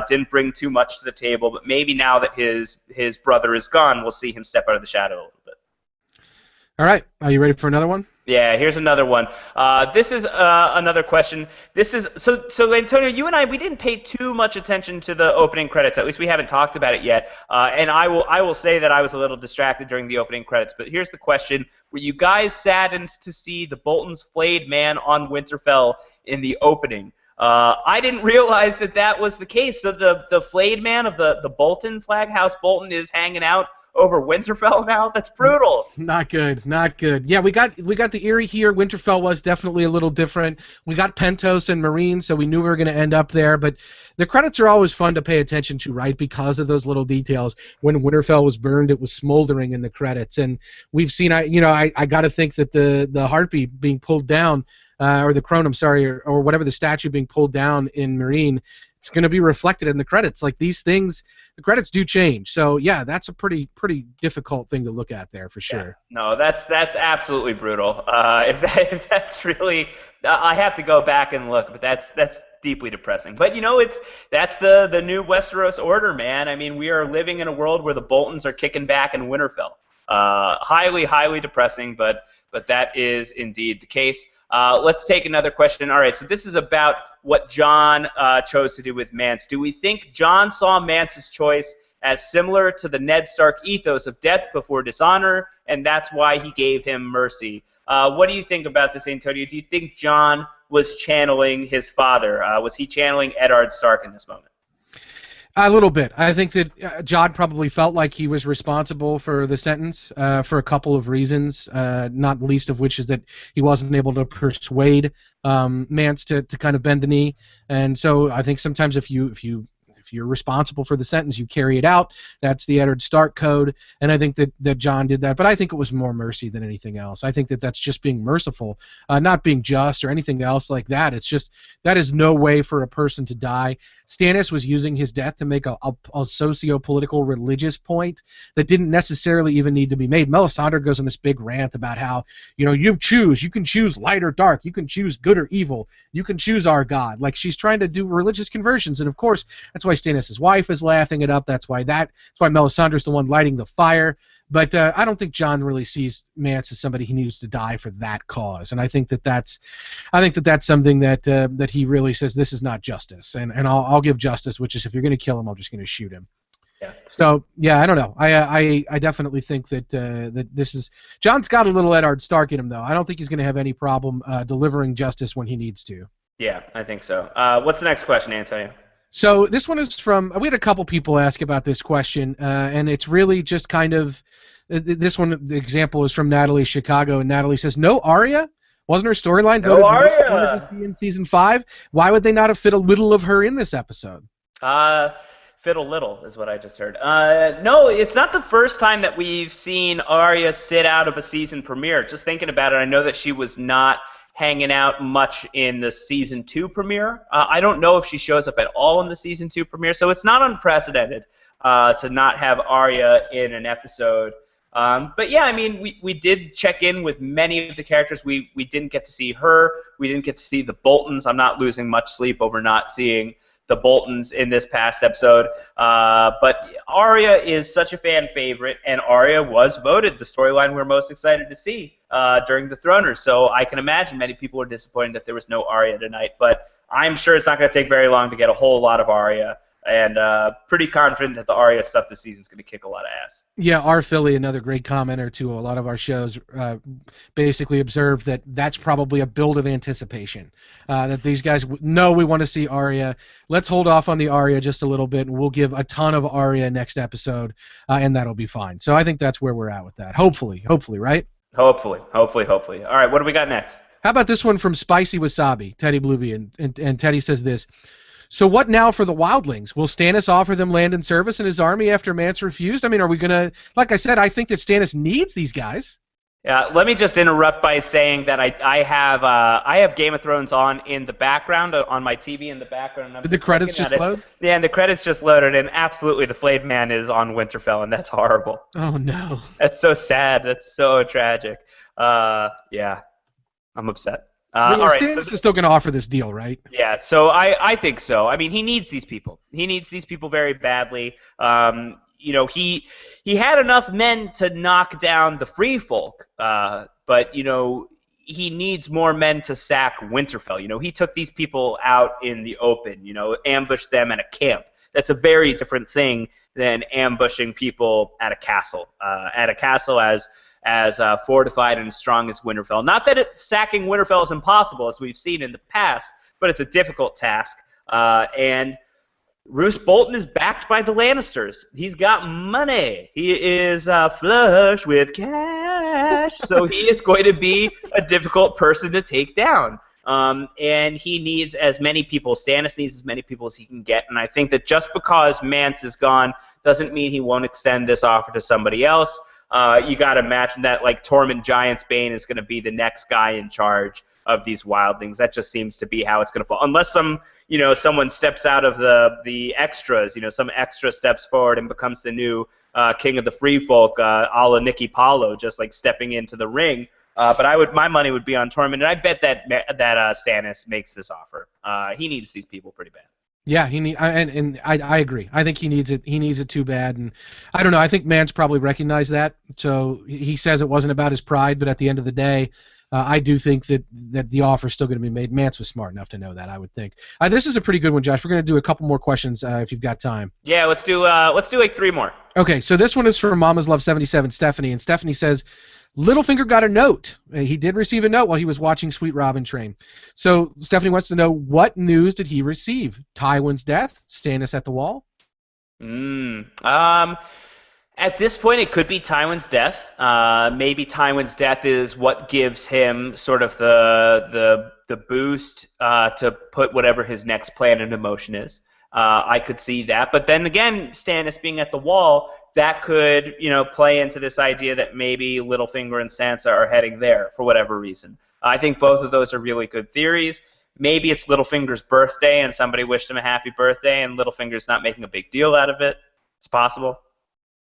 didn't bring too much to the table. But maybe now that his brother is gone, we'll see him step out of the shadow a little bit. All right. Are you ready for another one? Yeah, here's another one. This is another question. This is so Antonio, you and we didn't pay too much attention to the opening credits. At least we haven't talked about it yet. And I will say that I was a little distracted during the opening credits. But here's the question: were you guys saddened to see the Bolton's flayed man on Winterfell in the opening? I didn't realize that was the case. So the flayed man of the Bolton flag, House Bolton, is hanging out over Winterfell now? That's brutal. Not good. Yeah, we got the Eyrie here. Winterfell was definitely a little different. We got Pentos and Marine, so we knew we were going to end up there. But the credits are always fun to pay attention to, right? Because of those little details. When Winterfell was burned, it was smoldering in the credits, and we've seen. I got to think that the harpy being pulled down, or the crone, I'm sorry, or whatever the statue being pulled down in Marine. it's going to be reflected in the credits. Like these things, the credits do change. So yeah, that's a pretty difficult thing to look at there for sure. Yeah. No, that's absolutely brutal. If that's really, I have to go back and look, but that's deeply depressing. But that's the new Westeros order, man. I mean, we are living in a world where the Boltons are kicking back in Winterfell. Highly depressing, but that is indeed the case. Let's take another question. All right, so this is about what Jon chose to do with Mance. Do we think Jon saw Mance's choice as similar to the Ned Stark ethos of death before dishonor, and that's why he gave him mercy? What do you think about this, Antonio? Do you think Jon was channeling his father? Was he channeling Eddard Stark in this moment? A little bit. I think that Jon probably felt like he was responsible for the sentence for a couple of reasons, not least of which is that he wasn't able to persuade Mance to kind of bend the knee. And so I think sometimes if you're responsible for the sentence, you carry it out. That's the Eddard Stark code, and I think that Jon did that. But I think it was more mercy than anything else. I think that's just being merciful, not being just or anything else like that. It's just that is no way for a person to die. Stannis was using his death to make a socio-political religious point that didn't necessarily even need to be made. Melisandre goes on this big rant about how, you can choose light or dark, you can choose good or evil, you can choose our God. Like she's trying to do religious conversions, and of course that's why Stannis' wife is laughing it up. That's why Melisandre's the one lighting the fire. But I don't think Jon really sees Mance as somebody he needs to die for that cause, and I think that's something that he really says this is not justice, and I'll give justice, which is if you're going to kill him, I'm just going to shoot him. Yeah. So yeah, I don't know. I definitely think that this is Jon's got a little Eddard Stark in him though. I don't think he's going to have any problem delivering justice when he needs to. Yeah, I think so. What's the next question, Antonio? So this one is from, we had a couple people ask about this question, and it's really just kind of, this one, the example is from Natalie Chicago, and Natalie says, no Arya? Wasn't her storyline voted most wanted to see in season 5? Why would they not have fit a little of her in this episode? Fit a little is what I just heard. No, it's not the first time that we've seen Arya sit out of a season premiere. Just thinking about it, I know that she was not hanging out much in the season 2 premiere. I don't know if she shows up at all in the season 2 premiere, so it's not unprecedented to not have Arya in an episode. But yeah, I mean, we did check in with many of the characters. We didn't get to see her. We didn't get to see the Boltons. I'm not losing much sleep over not seeing the Boltons in this past episode. But Arya is such a fan favorite, and Arya was voted the storyline we're most excited to see during the Throners. So I can imagine many people were disappointed that there was no Arya tonight, but I'm sure it's not going to take very long to get a whole lot of Arya, and pretty confident that the Arya stuff this season is going to kick a lot of ass. Yeah, R. Philly, another great commenter to a lot of our shows, basically observed that that's probably a build of anticipation. That these guys know we want to see Arya. Let's hold off on the Arya just a little bit, and we'll give a ton of Arya next episode, and that'll be fine. So I think that's where we're at with that. Hopefully, right? Hopefully. All right, what do we got next? How about this one from Spicy Wasabi, Teddy Blueby, and Teddy says this. So what now for the Wildlings? Will Stannis offer them land and service in his army after Mance refused? I mean, are we going to... Like I said, I think that Stannis needs these guys. Yeah, let me just interrupt by saying that I have Game of Thrones on in the background, on my TV in the background. Did the credits just load? Yeah, and the credits just loaded, and absolutely the flayed man is on Winterfell, and that's horrible. Oh, no. That's so sad. That's so tragic. Yeah, I'm upset. All right, Stannis is still going to offer this deal, right? Yeah, so I think so. I mean, he needs these people. He needs these people very badly. He had enough men to knock down the free folk, but he needs more men to sack Winterfell. He took these people out in the open, ambushed them at a camp. That's a very different thing than ambushing people at a castle. At a castle as fortified and strong as Winterfell. Not that sacking Winterfell is impossible, as we've seen in the past, but it's a difficult task. And Roose Bolton is backed by the Lannisters. He's got money. He is flush with cash, so he is going to be a difficult person to take down. And he needs as many people. Stannis needs as many people as he can get. And I think that just because Mance is gone doesn't mean he won't extend this offer to somebody else. You got to imagine that like Tormund Giantsbane is going to be the next guy in charge. of these wildlings. That just seems to be how it's going to fall, unless someone steps out of the extras. Some extra steps forward and becomes the new king of the free folk, a la Nikki Paulo, just like stepping into the ring. But my money would be on Tormund, and I bet that Stannis makes this offer. He needs these people pretty bad. Yeah, I agree. I think he needs it. He needs it too bad, and I don't know. I think Mance probably recognized that, so he says it wasn't about his pride, but at the end of the day, I do think that the offer is still going to be made. Mance was smart enough to know that, I would think. This is a pretty good one, Josh. We're going to do a couple more questions if you've got time. Yeah, let's do like 3 more. Okay, so this one is from Mama's Love 77, Stephanie, and Stephanie says, Littlefinger got a note. He did receive a note while he was watching Sweet Robin Train. So Stephanie wants to know, what news did he receive? Tywin's death? Stannis at the wall? At this point, it could be Tywin's death. Maybe Tywin's death is what gives him sort of the boost to put whatever his next plan into motion is. I could see that. But then again, Stannis being at the wall, that could, play into this idea that maybe Littlefinger and Sansa are heading there for whatever reason. I think both of those are really good theories. Maybe it's Littlefinger's birthday and somebody wished him a happy birthday and Littlefinger's not making a big deal out of it. It's possible.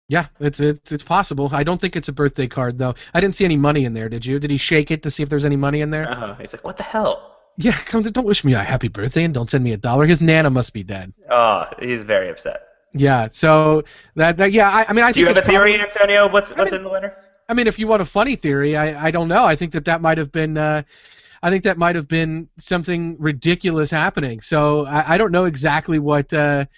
Yeah, it's possible. I don't think it's a birthday card, though. I didn't see any money in there, did you? Did he shake it to see if there's any money in there? He's like, what the hell? Yeah, don't wish me a happy birthday and don't send me $1. His Nana must be dead. Oh, he's very upset. Yeah, so I think. Do you have a theory, Antonio? What's in the letter? I mean, if you want a funny theory, I don't know. I think that might have been. I think that might have been something ridiculous happening. So I don't know exactly what that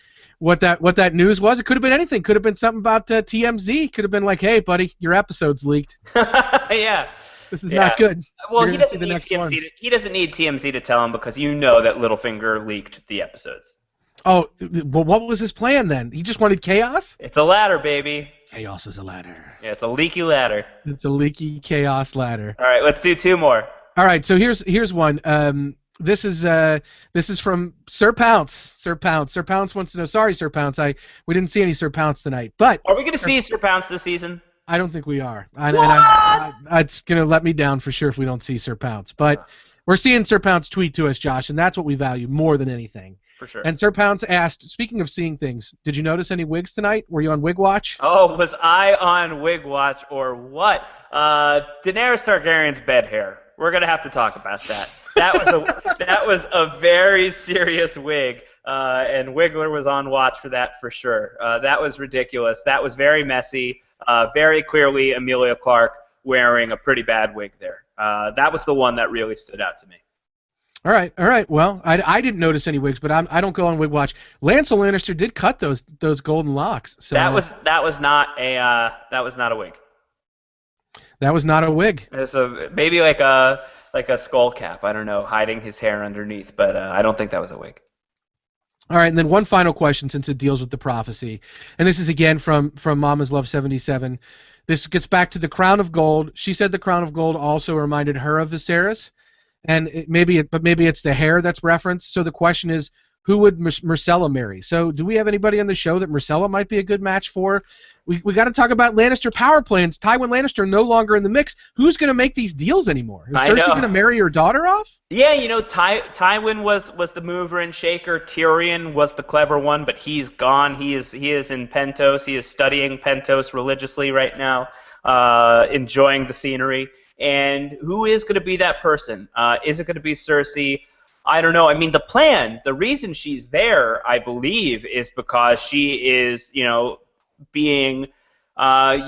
news was. It could have been anything. Could have been something about TMZ. Could have been like, hey, buddy, your episode's leaked. Yeah. This is not good. Well, he doesn't need TMZ to tell him because you know that Littlefinger leaked the episodes. Oh, well, what was his plan then? He just wanted chaos? It's a ladder, baby. Chaos is a ladder. Yeah, it's a leaky ladder. It's a leaky chaos ladder. All right, let's do 2 more. All right, so here's one. This is from Sir Pounce. Sir Pounce wants to know. Sorry, Sir Pounce. We didn't see any Sir Pounce tonight. But are we going to see Sir Pounce this season? I don't think we are. What? It's going to let me down for sure if we don't see Sir Pounce. But we're seeing Sir Pounce tweet to us, Josh, and that's what we value more than anything. For sure. And Sir Pounce asked, speaking of seeing things, did you notice any wigs tonight? Were you on wig watch? Oh, was I on wig watch or what? Daenerys Targaryen's bed hair. We're going to have to talk about that. That was a very serious wig, and Wigler was on watch for that for sure. That was ridiculous. That was very messy. Very clearly Emilia Clarke wearing a pretty bad wig there. That was the one that really stood out to me. All right. Well, I didn't notice any wigs, but I don't go on wig watch. Lancel Lannister did cut those golden locks. So that was not a wig. That was not a wig. So maybe like a skull cap. I don't know, hiding his hair underneath, but I don't think that was a wig. All right, and then one final question since it deals with the prophecy, and this is again from Mama's Love 77. This gets back to the crown of gold. She said the crown of gold also reminded her of Viserys. And maybe it's the hair that's referenced. So the question is, who would Myrcella marry? So do we have anybody on the show that Myrcella might be a good match for? We got to talk about Lannister power plans. Tywin Lannister no longer in the mix. Who's going to make these deals anymore? Is Cersei going to marry her daughter off? Yeah, Tywin was the mover and shaker. Tyrion was the clever one, but he's gone. He is in Pentos. He is studying Pentos religiously right now, enjoying the scenery. And who is going to be that person? Is it going to be Cersei? I don't know. I mean, the reason she's there, I believe, is because she is, being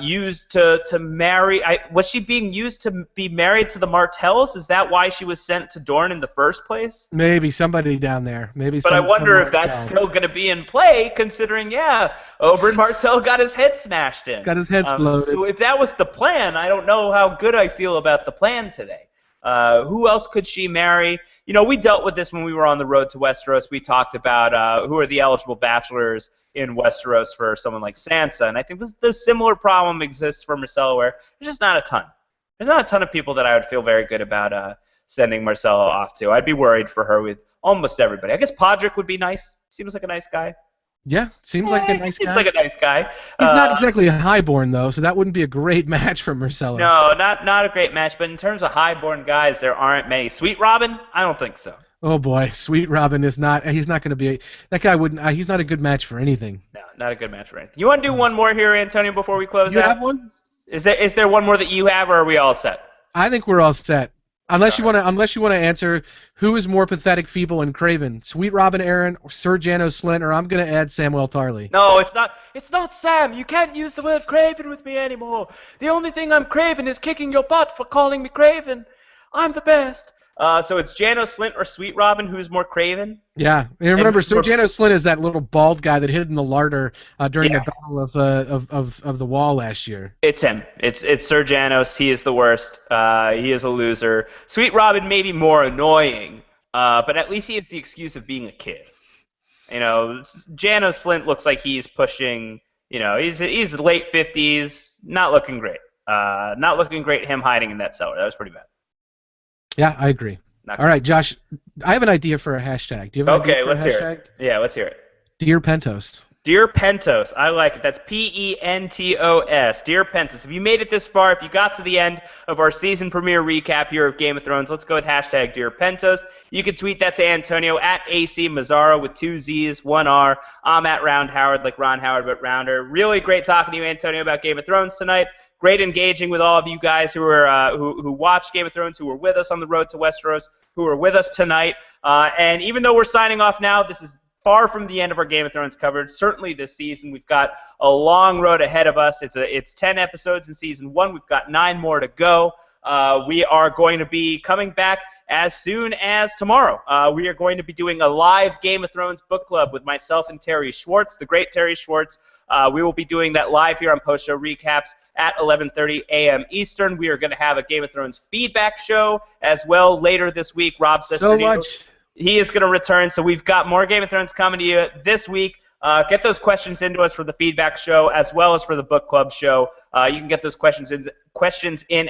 used to marry. Was she being used to be married to the Martells? Is that why she was sent to Dorne in the first place? Maybe somebody down there. But I wonder if that's still going to be in play, considering, Oberyn Martell got his head smashed in. Got his head exploded. So if that was the plan, I don't know how good I feel about the plan today. Who else could she marry? We dealt with this when we were on the road to Westeros. We talked about who are the eligible bachelors in Westeros for someone like Sansa, and I think the similar problem exists for Myrcella, where there's just not a ton. There's not a ton of people that I would feel very good about sending Myrcella off to. I'd be worried for her with almost everybody. I guess Podrick would be nice. Seems like a nice guy. Yeah, seems like a He nice seems guy. like a nice guy. He's not exactly a highborn though, so that wouldn't be a great match for Marcelo. No, not a great match, but in terms of highborn guys, there aren't many. Sweet Robin, I don't think so. Oh boy, Sweet Robin is not. He's not going to be. That guy wouldn't. He's not a good match for anything. No, not a good match for anything. You want to do one more here, Antonio, before we close You out? have one? Is there one more that you have, or are we all set? I think we're all set. Unless you want to answer who is more pathetic, feeble, and craven, Sweet Robin Aaron or Sir Jano Slint, or I'm going to add Samuel Tarley. No, it's not. It's not Sam. You can't use the word craven with me anymore. The only thing I'm craven is kicking your butt for calling me craven. I'm the best. So it's Jano Slint or Sweet Robin who's more craven? Yeah, and remember, Sir Jano Slint is that little bald guy that hid in the larder during the battle of the wall last year. It's him. It's Sir Janos. He is the worst. He is a loser. Sweet Robin may be more annoying, but at least he has the excuse of being a kid. You know, Jano Slint looks like he's pushing. You know, he's late 50s. Not looking great. Not looking great. Him hiding in that cellar. That was pretty bad. Yeah, I agree. All right, Josh, I have an idea for a hashtag. Do you have an idea for a hashtag? Hear it. Yeah, let's hear it. Dear Pentos. Dear Pentos. I like it. That's Pentos. Dear Pentos. If you made it this far, if you got to the end of our season premiere recap here of Game of Thrones, let's go with hashtag Dear Pentos. You can tweet that to Antonio at AC Mazzaro with 2 Z's, 1 R. I'm at Round Howard, like Ron Howard, but rounder. Really great talking to you, Antonio, about Game of Thrones tonight. Great engaging with all of you guys who were who watched Game of Thrones, who were with us on the road to Westeros, who are with us tonight. And even though we're signing off now, this is far from the end of our Game of Thrones coverage. Certainly this season, we've got a long road ahead of us. It's 10 episodes in season 1. We've got 9 more to go. We are going to be coming back as soon as tomorrow. We are going to be doing a live Game of Thrones book club with myself and Terry Schwartz, the great Terry Schwartz. We will be doing that live here on Post Show Recaps at 11:30 a.m. Eastern. We are going to have a Game of Thrones feedback show as well later this week. Rob Sesternino, he is going to return, so we've got more Game of Thrones coming to you this week. Get those questions into us for the feedback show as well as for the book club show. You can get those questions in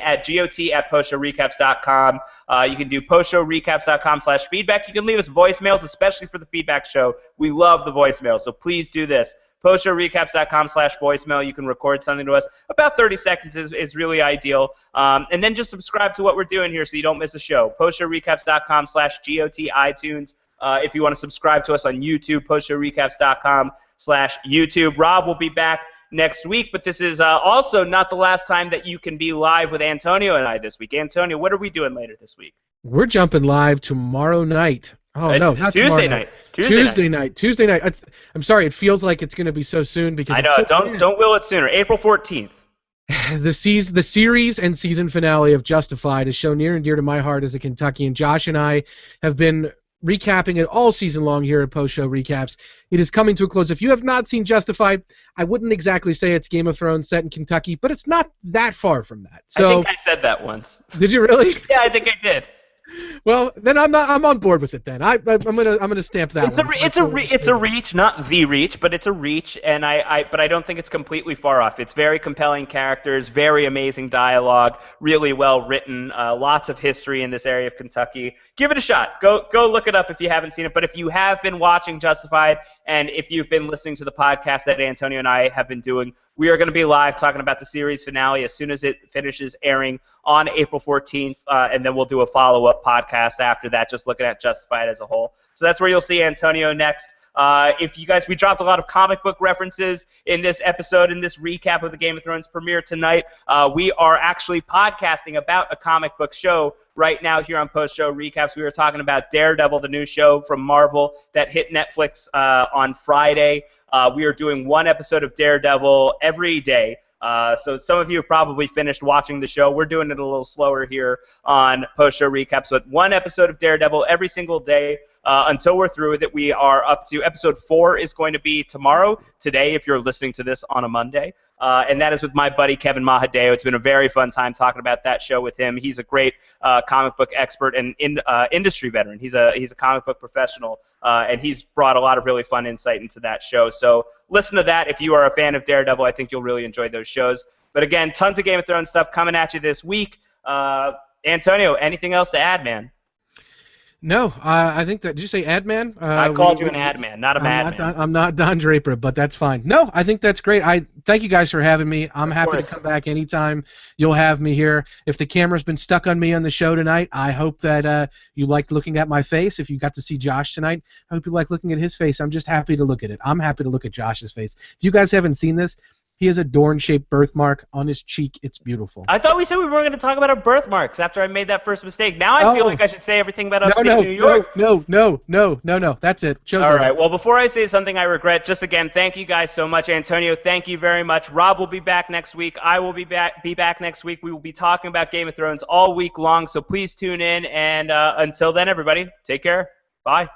at got@postshowrecaps.com. You can do postshowrecaps.com/feedback. You can leave us voicemails, especially for the feedback show. We love the voicemails, so please do this. postshowrecaps.com/voicemail. You can record something to us. About 30 seconds is really ideal. And then just subscribe to what we're doing here so you don't miss a show. postshowrecaps.com/GOT iTunes. If you want to subscribe to us on YouTube, postshowrecaps.com/YouTube. Rob will be back next week, but this is also not the last time that you can be live with Antonio and I this week. Antonio, what are we doing later this week? We're jumping live tomorrow night. Oh, it's no, not Tuesday night. Tuesday night. Tuesday night. I'm sorry, it feels like it's going to be so soon because I know. Don't will it sooner. April 14th. The series and season finale of Justified is so near and dear to my heart as a Kentuckian. Josh and I have been recapping it all season long here at Post Show Recaps. It is coming to a close. If you have not seen Justified, I wouldn't exactly say it's Game of Thrones set in Kentucky, but it's not that far from that. So, I think I said that once. Did you really? Yeah, I think I did. Well, then I'm on board with it. Then I'm gonna stamp that. It's a reach, not the reach, but it's a reach, and but I don't think it's completely far off. It's very compelling characters, very amazing dialogue, really well written, lots of history in this area of Kentucky. Give it a shot. Go look it up if you haven't seen it. But if you have been watching Justified, and if you've been listening to the podcast that Antonio and I have been doing, we are going to be live talking about the series finale as soon as it finishes airing on April 14th, and then we'll do a follow-up podcast after that, just looking at Justified as a whole. So that's where you'll see Antonio next. We dropped a lot of comic book references in this episode, in this recap of the Game of Thrones premiere tonight. We are actually podcasting about a comic book show right now here on Post Show Recaps. We were talking about Daredevil, the new show from Marvel that hit Netflix on Friday. We are doing one episode of Daredevil every day. So some of you have probably finished watching the show. We're doing it a little slower here on Post Show Recaps, but one episode of Daredevil every single day until we're through with it. We are up to episode 4 is going to be tomorrow, today if you're listening to this on a Monday. And that is with my buddy Kevin Mahadeo. It's been a very fun time talking about that show with him. He's a great comic book expert and industry veteran. He's a comic book professional, and he's brought a lot of really fun insight into that show. So listen to that if you are a fan of Daredevil. I think you'll really enjoy those shows. But again, tons of Game of Thrones stuff coming at you this week. Antonio, anything else to add, man? No, I think that. Did you say ad man? I called you an ad man, not a madman. I'm not Don Draper, but that's fine. No, I think that's great. I thank you guys for having me. I'm Of happy to course. come back anytime you'll have me here. If the camera's been stuck on me on the show tonight, I hope that you liked looking at my face. If you got to see Josh tonight, I hope you like looking at his face. I'm just happy to look at it. I'm happy to look at Josh's face. If you guys haven't seen this, he has a Dorn-shaped birthmark on his cheek. It's beautiful. I thought we said we weren't going to talk about our birthmarks after I made that first mistake. Now I feel like I should say everything about upstate New York. No. That's it. Show's All over. right. Well, before I say something I regret, just again, thank you guys so much. Antonio, thank you very much. Rob will be back next week. I will be back next week. We will be talking about Game of Thrones all week long, so please tune in. And until then, everybody, take care. Bye.